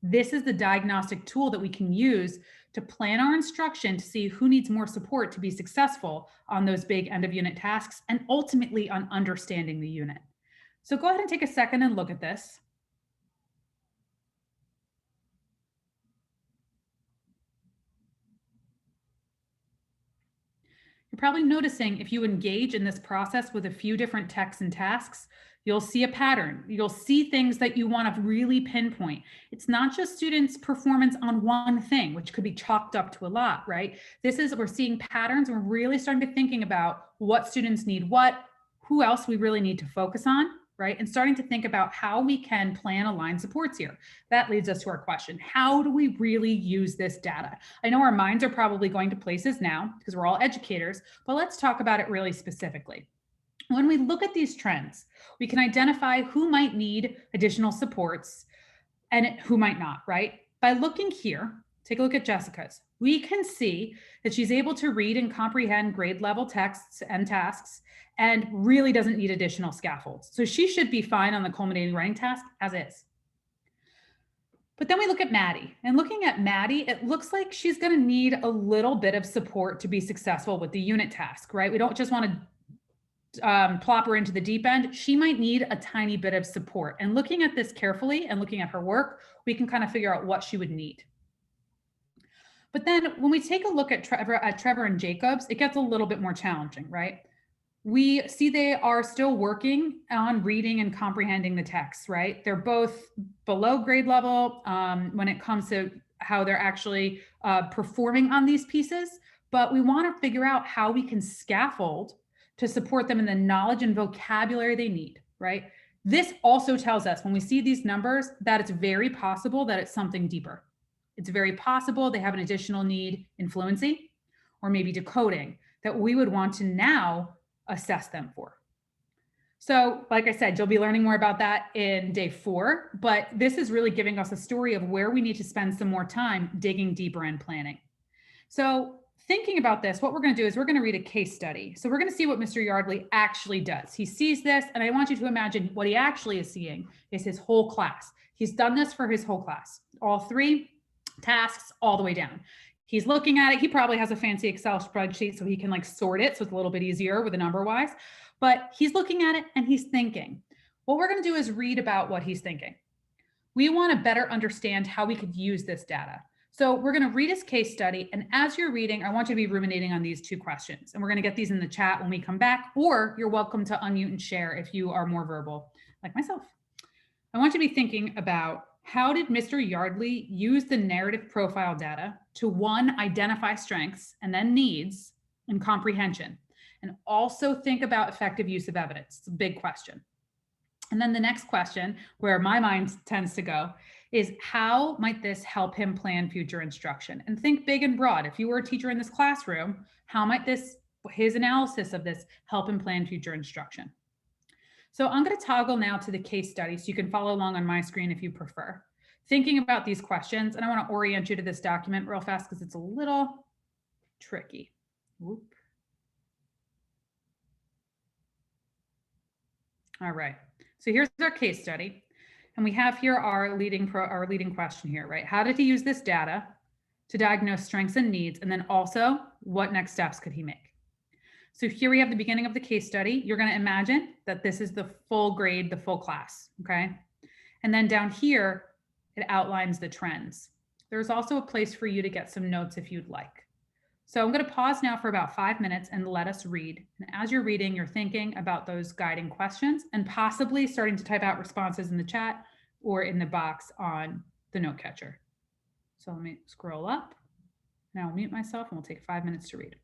This is the diagnostic tool that we can use to plan our instruction to see who needs more support to be successful on those big end of unit tasks and ultimately on understanding the unit. So go ahead and take a second and look at this. You're probably noticing if you engage in this process with a few different texts and tasks, you'll see a pattern. You'll see things that you want to really pinpoint. It's not just students' performance on one thing, which could be chalked up to a lot, right? We're seeing patterns. We're really starting to thinking about what students need what, who else we really need to focus on, right? And starting to think about how we can plan aligned supports here. That leads us to our question. How do we really use this data? I know our minds are probably going to places now because we're all educators, but let's talk about it really specifically. When we look at these trends, we can identify who might need additional supports and who might not, right? By looking here, take a look at Jessica's. We can see that she's able to read and comprehend grade level texts and tasks and really doesn't need additional scaffolds. So she should be fine on the culminating writing task as is. But then we look at Maddie, and looking at Maddie, it looks like she's going to need a little bit of support to be successful with the unit task, right? We don't just want to plop her into the deep end. She might need a tiny bit of support. And looking at this carefully and looking at her work, we can kind of figure out what she would need. But then when we take a look at Trevor and Jacobs, it gets a little bit more challenging, right? We see they are still working on reading and comprehending the text, right? They're both below grade level when it comes to how they're actually performing on these pieces, but we want to figure out how we can scaffold to support them in the knowledge and vocabulary they need, right? This also tells us when we see these numbers that it's very possible that it's something deeper. It's very possible they have an additional need in fluency or maybe decoding that we would want to now assess them for. So like I said, you'll be learning more about that in day 4, but this is really giving us a story of where we need to spend some more time digging deeper and planning. So thinking about this, what we're going to do is we're going to read a case study. So we're going to see what Mr. Yardley actually does. He sees this, and I want you to imagine what he actually is seeing is his whole class. He's done this for his whole class, all 3 tasks all the way down. He's looking at it. He probably has a fancy Excel spreadsheet so he can like sort it. So it's a little bit easier with the number wise, but he's looking at it and he's thinking. What we're going to do is read about what he's thinking. We want to better understand how we could use this data. So we're going to read his case study. And as you're reading, I want you to be ruminating on these 2 questions. And we're going to get these in the chat when we come back, or you're welcome to unmute and share if you are more verbal like myself. I want you to be thinking about how did Mr. Yardley use the narrative profile data to 1, identify strengths and then needs and comprehension, and also think about effective use of evidence. It's a big question. And then the next question, where my mind tends to go, is how might this help him plan future instruction? And think big and broad. If you were a teacher in this classroom, how might his analysis of this help him plan future instruction? So I'm going to toggle now to the case study so you can follow along on my screen if you prefer. Thinking about these questions, and I want to orient you to this document real fast because it's a little tricky. Whoop. All right, so here's our case study. And we have here our leading question here, right? How did he use this data to diagnose strengths and needs? And then also, what next steps could he make? So here we have the beginning of the case study. You're going to imagine that this is the full grade, the full class, okay? And then down here, it outlines the trends. There's also a place for you to get some notes if you'd like. So I'm going to pause now for about 5 minutes and let us read. And as you're reading, you're thinking about those guiding questions and possibly starting to type out responses in the chat or in the box on the note catcher. So let me scroll up. Now I'll mute myself and we'll take 5 minutes to read.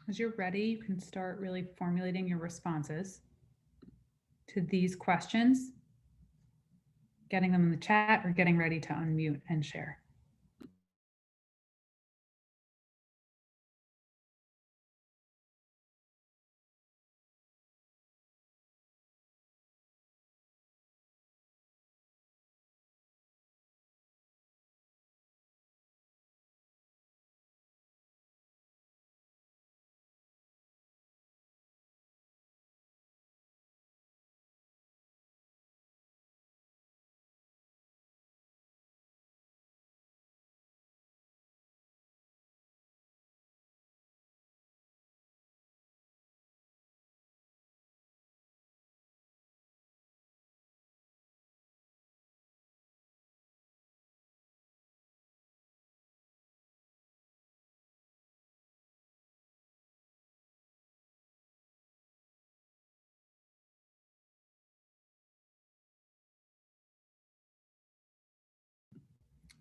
As you're ready, you can start really formulating your responses to these questions, getting them in the chat or getting ready to unmute and share.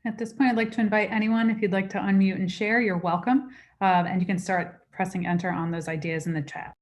At this point, I'd like to invite anyone, if you'd like to unmute and share, you're welcome. And you can start pressing enter on those ideas in the chat.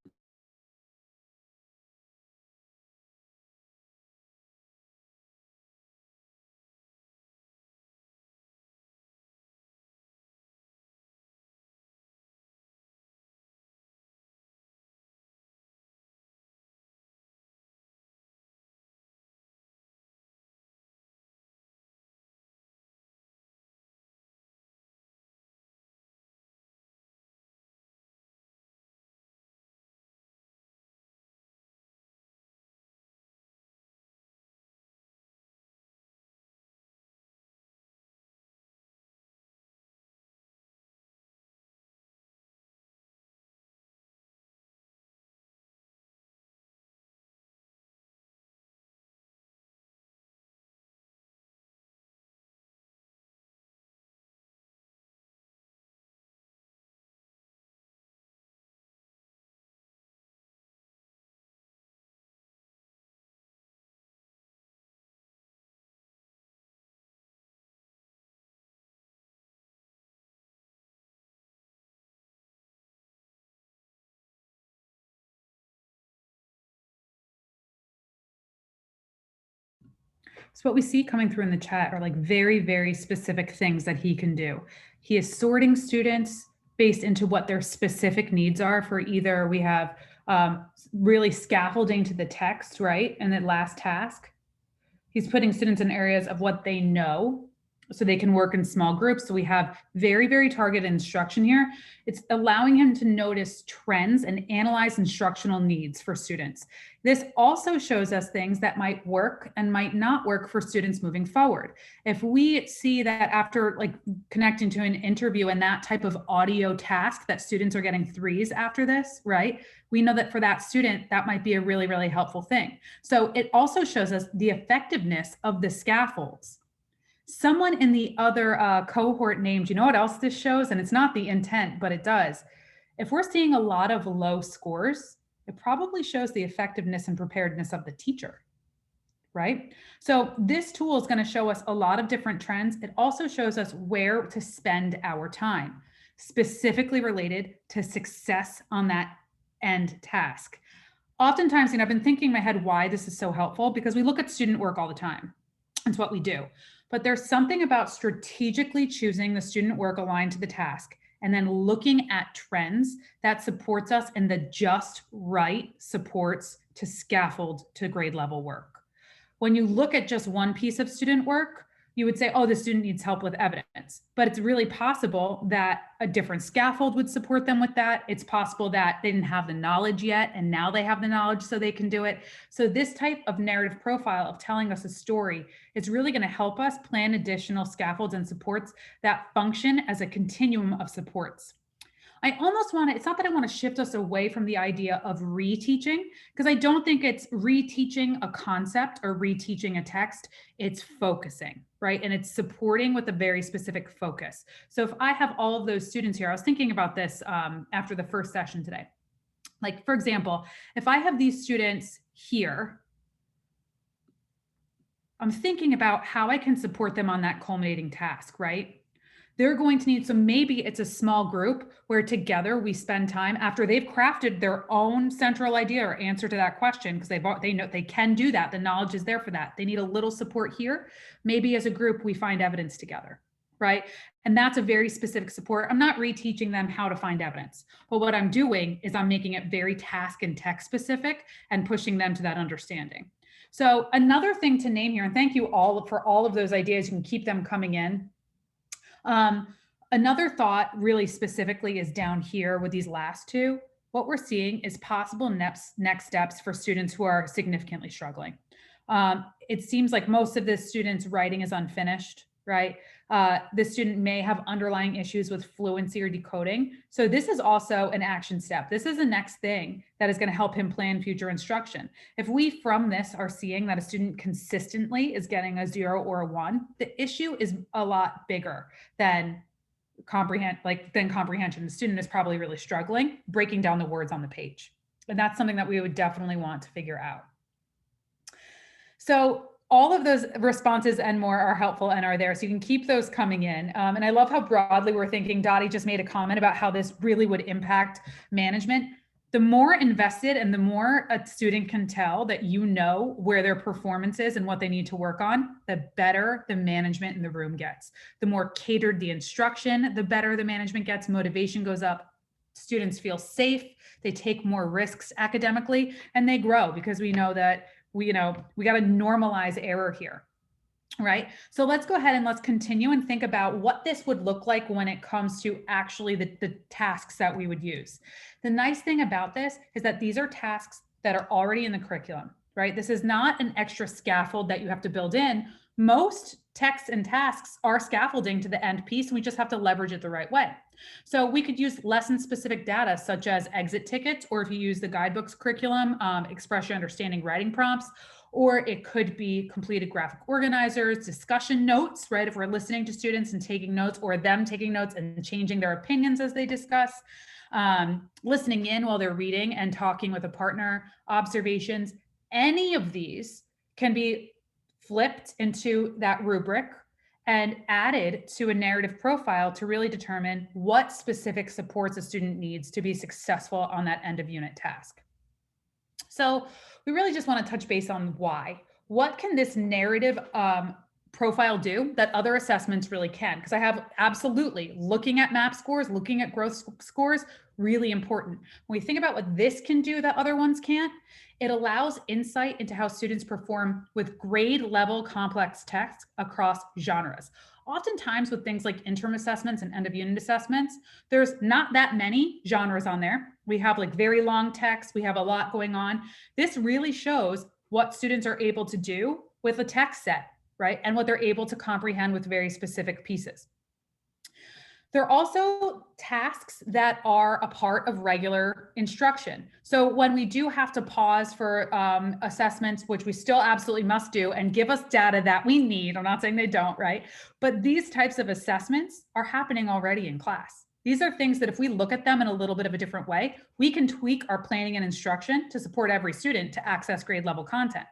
So what we see coming through in the chat are like very, very specific things that he can do. He is sorting students based into what their specific needs are for either we have really scaffolding to the text, right? And the last task, he's putting students in areas of what they know so they can work in small groups. So we have very, very targeted instruction here. It's allowing him to notice trends and analyze instructional needs for students. This also shows us things that might work and might not work for students moving forward. If we see that after like connecting to an interview and that type of audio task that students are getting 3s after this, right? We know that for that student, that might be a really, really helpful thing. So it also shows us the effectiveness of the scaffolds. Someone in the other cohort named, you know what else this shows? And it's not the intent, but it does. If we're seeing a lot of low scores, it probably shows the effectiveness and preparedness of the teacher, right? So this tool is going to show us a lot of different trends. It also shows us where to spend our time, specifically related to success on that end task. Oftentimes, I've been thinking in my head why this is so helpful because we look at student work all the time. It's what we do. But there's something about strategically choosing the student work aligned to the task and then looking at trends that supports us in the just right supports to scaffold to grade level work. When you look at just one piece of student work, you would say, oh, the student needs help with evidence. But it's really possible that a different scaffold would support them with that. It's possible that they didn't have the knowledge yet, and now they have the knowledge so they can do it. So this type of narrative profile of telling us a story is really going to help us plan additional scaffolds and supports that function as a continuum of supports. I almost want to, it's not that I want to shift us away from the idea of reteaching, because I don't think it's reteaching a concept or reteaching a text. It's focusing, right? And it's supporting with a very specific focus. So if I have all of those students here, I was thinking about this after the first session today. Like, for example, if I have these students here, I'm thinking about how I can support them on that culminating task, right? They're going to need, so maybe it's a small group where together we spend time after they've crafted their own central idea or answer to that question, because they know they can do that. The knowledge is there for that. They need a little support here. Maybe as a group, we find evidence together, right? And that's a very specific support. I'm not reteaching them how to find evidence, but what I'm doing is I'm making it very task and text specific and pushing them to that understanding. So another thing to name here, and thank you all for all of those ideas. You can keep them coming in. Another thought really specifically is down here with these last two. What we're seeing is possible next steps for students who are significantly struggling. It seems like most of this student's writing is unfinished, right? This student may have underlying issues with fluency or decoding. So this is also an action step. This is the next thing that is going to help him plan future instruction. If we from this are seeing that a student consistently is getting a 0 or a 1, the issue is a lot bigger than comprehension. The student is probably really struggling breaking down the words on the page. And that's something that we would definitely want to figure out. So all of those responses and more are helpful and are there. So you can keep those coming in. And I love how broadly we're thinking. Dottie just made a comment about how this really would impact management. The more invested and the more a student can tell that you know where their performance is and what they need to work on, the better the management in the room gets. The more catered the instruction, the better the management gets. Motivation goes up. Students feel safe. They take more risks academically and they grow, because we know that we got to normalize error here, right? So let's go ahead and let's continue and think about what this would look like when it comes to actually the tasks that we would use. The nice thing about this is that these are tasks that are already in the curriculum, right? This is not an extra scaffold that you have to build in. Most texts and tasks are scaffolding to the end piece. We just have to leverage it the right way. So we could use lesson specific data such as exit tickets, or if you use the guidebooks curriculum, expression, understanding, writing prompts, or it could be completed graphic organizers, discussion notes, right? If we're listening to students and taking notes, or them taking notes and changing their opinions as they discuss, listening in while they're reading and talking with a partner, observations, any of these can be flipped into that rubric and added to a narrative profile to really determine what specific supports a student needs to be successful on that end of unit task. So we really just want to touch base on why. What can this narrative profile do that other assessments really can? Because I have absolutely looking at MAP scores, looking at growth scores, really important. When we think about what this can do that other ones can't, it allows insight into how students perform with grade level complex text across genres. Oftentimes with things like interim assessments and end of unit assessments, there's not that many genres on there. We have like very long text. We have a lot going on. This really shows what students are able to do with a text set, right? And what they're able to comprehend with very specific pieces. There are also tasks that are a part of regular instruction. So when we do have to pause for assessments, which we still absolutely must do, and give us data that we need, I'm not saying they don't, right? But these types of assessments are happening already in class. These are things that if we look at them in a little bit of a different way, we can tweak our planning and instruction to support every student to access grade level content.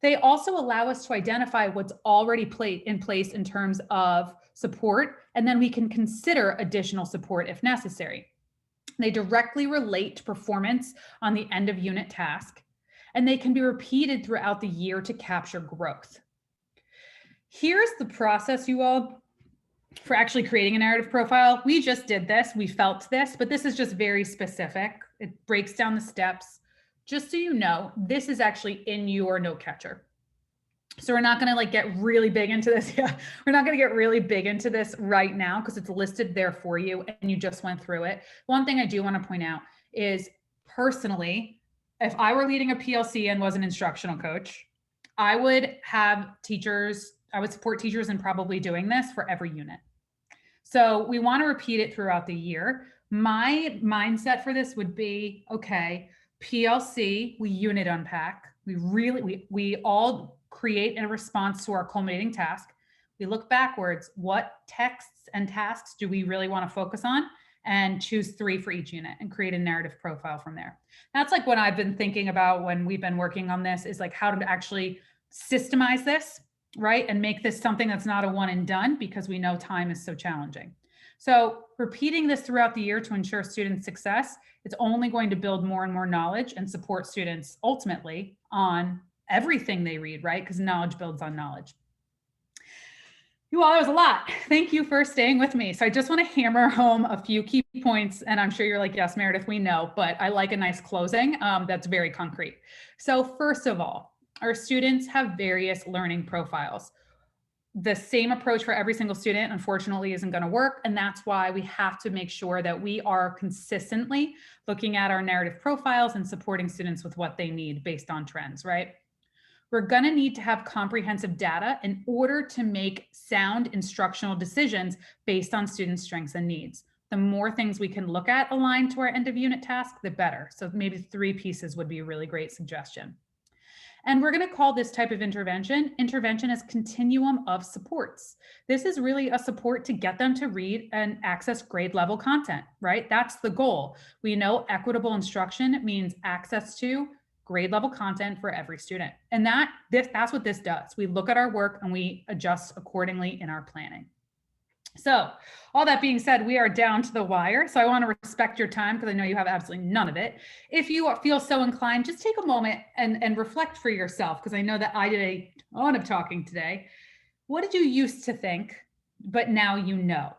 They also allow us to identify what's already in place in terms of support, and then we can consider additional support if necessary. They directly relate to performance on the end of unit task, and they can be repeated throughout the year to capture growth. Here's the process, you all, for actually creating a narrative profile. We just did this, we felt this, but this is just very specific. It breaks down the steps. Just so you know, this is actually in your note catcher. So we're not going to get really big into this. Yeah, we're not going to get really big into this right now because it's listed there for you and you just went through it. One thing I do want to point out is personally, if I were leading a PLC and was an instructional coach, I would have teachers, I would support teachers in probably doing this for every unit. So we want to repeat it throughout the year. My mindset for this would be, okay, PLC, we unit unpack. We all create a response to our culminating task. We look backwards. What texts and tasks do we really want to focus on? And choose 3 for each unit and create a narrative profile from there. That's like what I've been thinking about when we've been working on this, is like how to actually systemize this right? And make this something that's not a one and done, because we know time is so challenging. So repeating this throughout the year to ensure student success, it's only going to build more and more knowledge and support students ultimately on everything they read, right? Because knowledge builds on knowledge. You all, that was a lot. Thank you for staying with me. So I just want to hammer home a few key points, and I'm sure you're like, yes, Meredith, we know, but I like a nice closing that's very concrete. So first of all, our students have various learning profiles. The same approach for every single student, unfortunately, isn't going to work. And that's why we have to make sure that we are consistently looking at our narrative profiles and supporting students with what they need based on trends, right? We're going to need to have comprehensive data in order to make sound instructional decisions based on students' strengths and needs. The more things we can look at aligned to our end of unit task, the better. So maybe 3 pieces would be a really great suggestion. And we're going to call this type of intervention as continuum of supports. This is really a support to get them to read and access grade level content, right? That's the goal. We know equitable instruction means access to grade level content for every student. And that's what this does. We look at our work and we adjust accordingly in our planning. So all that being said, we are down to the wire. So I want to respect your time because I know you have absolutely none of it. If you feel so inclined, just take a moment and reflect for yourself, because I know that I did a ton of talking today. What did you used to think, but now you know?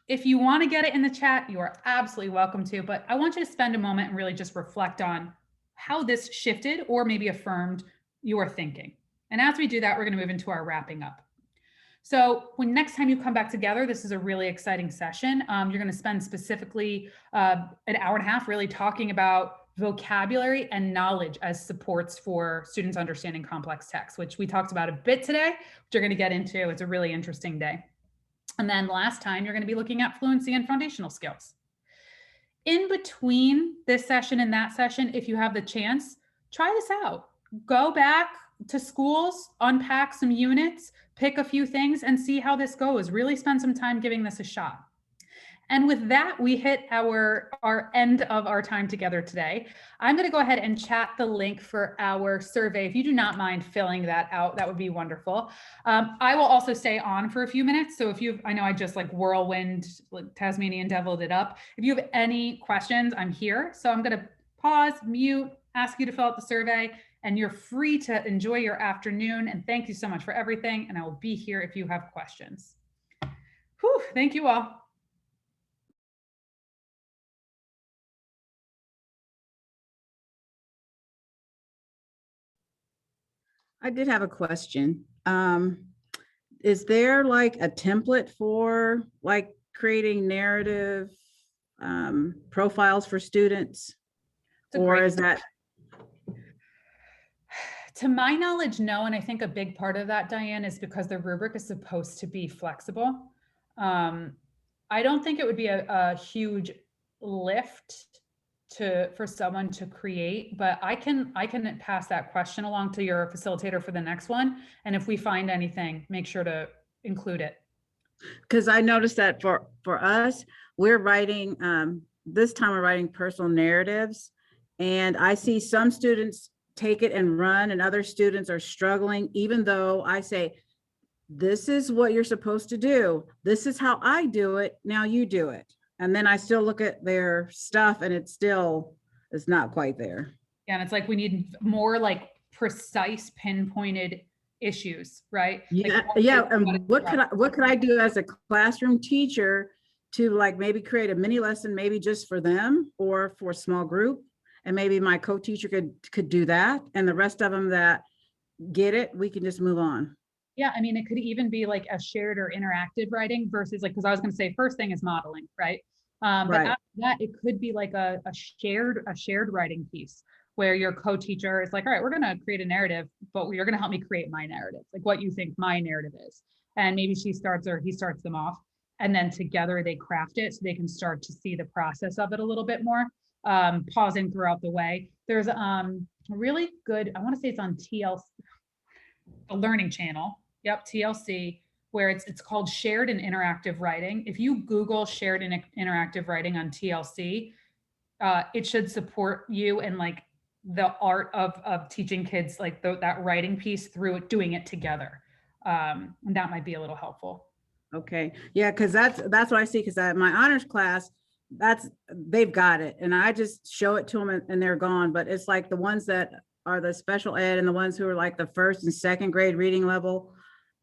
If you want to get it in the chat, you are absolutely welcome to, but I want you to spend a moment and really just reflect on how this shifted or maybe affirmed your thinking. And as we do that, we're going to move into our wrapping up. So when next time you come back together, this is a really exciting session. You're going to spend specifically an hour and a half really talking about vocabulary and knowledge as supports for students understanding complex text, which we talked about a bit today, which you're going to get into. It's a really interesting day. And then last time, you're going to be looking at fluency and foundational skills. In between this session and that session, if you have the chance, try this out. Go back to schools, unpack some units, pick a few things and see how this goes. Really spend some time giving this a shot. And with that, we hit our end of our time together today. I'm going to go ahead and chat the link for our survey. If you do not mind filling that out, that would be wonderful. I will also stay on for a few minutes. So if I know I just like whirlwind, like Tasmanian deviled it up. If you have any questions, I'm here. So I'm going to pause, mute, ask you to fill out the survey, and you're free to enjoy your afternoon. And thank you so much for everything. And I will be here if you have questions. Whew, thank you all. I did have a question. Is there like a template for like creating narrative profiles for students? Or is that? To my knowledge, no. And I think a big part of that, Diane, is because the rubric is supposed to be flexible. I don't think it would be a huge lift for someone to create, but I can pass that question along to your facilitator for the next one. And if we find anything, make sure to include it. Because I noticed that for us, we're writing, this time we're writing personal narratives. And I see some students take it and run and other students are struggling, even though I say, this is what you're supposed to do. This is how I do it. Now you do it. And then I still look at their stuff and it's not quite there. Yeah, and it's like we need more like precise pinpointed issues, right? Yeah, like, yeah. And what could I do as a classroom teacher to like maybe create a mini lesson, maybe just for them or for a small group? And maybe my co-teacher could do that. And the rest of them that get it, we can just move on. Yeah, I mean, it could even be like a shared or interactive writing versus like, because I was going to say first thing is modeling, right? But after that, it could be like a shared writing piece where your co-teacher is like, all right, we're going to create a narrative, but you're going to help me create my narrative, like what you think my narrative is. And maybe she starts or he starts them off, and then together they craft it so they can start to see the process of it a little bit more, pausing throughout the way. There's a really good, I want to say it's on TLC, the Learning Channel. Yep, TLC, where it's called Shared and Interactive Writing. If you Google Shared and Interactive Writing on TLC, it should support you in like the art of teaching kids like that writing piece through it, doing it together. And that might be a little helpful. Okay, yeah, because that's what I see, because my honors class, they've got it, and I just show it to them and they're gone. But it's like the ones that are the special ed and the ones who are like the first and second grade reading level,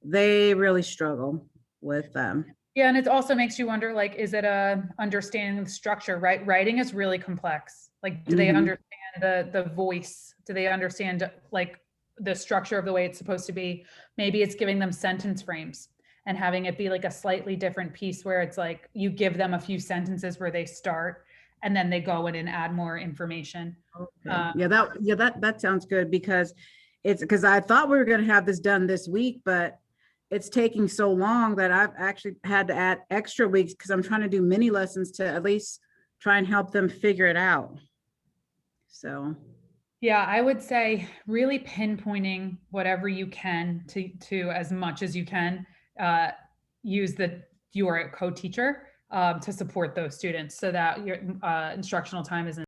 they really struggle with them. Yeah, and it also makes you wonder, like, is it a understanding the structure, right? Writing is really complex. Like, do they understand the voice? Do they understand like the structure of the way it's supposed to be? Maybe it's giving them sentence frames and having it be like a slightly different piece where it's like you give them a few sentences where they start and then they go in and add more information. Okay. That sounds good, because I thought we were going to have this done this week, but it's taking so long that I've actually had to add extra weeks because I'm trying to do mini lessons to at least try and help them figure it out. So yeah, I would say really pinpointing whatever you can to as much as you can, use your co-teacher to support those students so that your instructional time isn't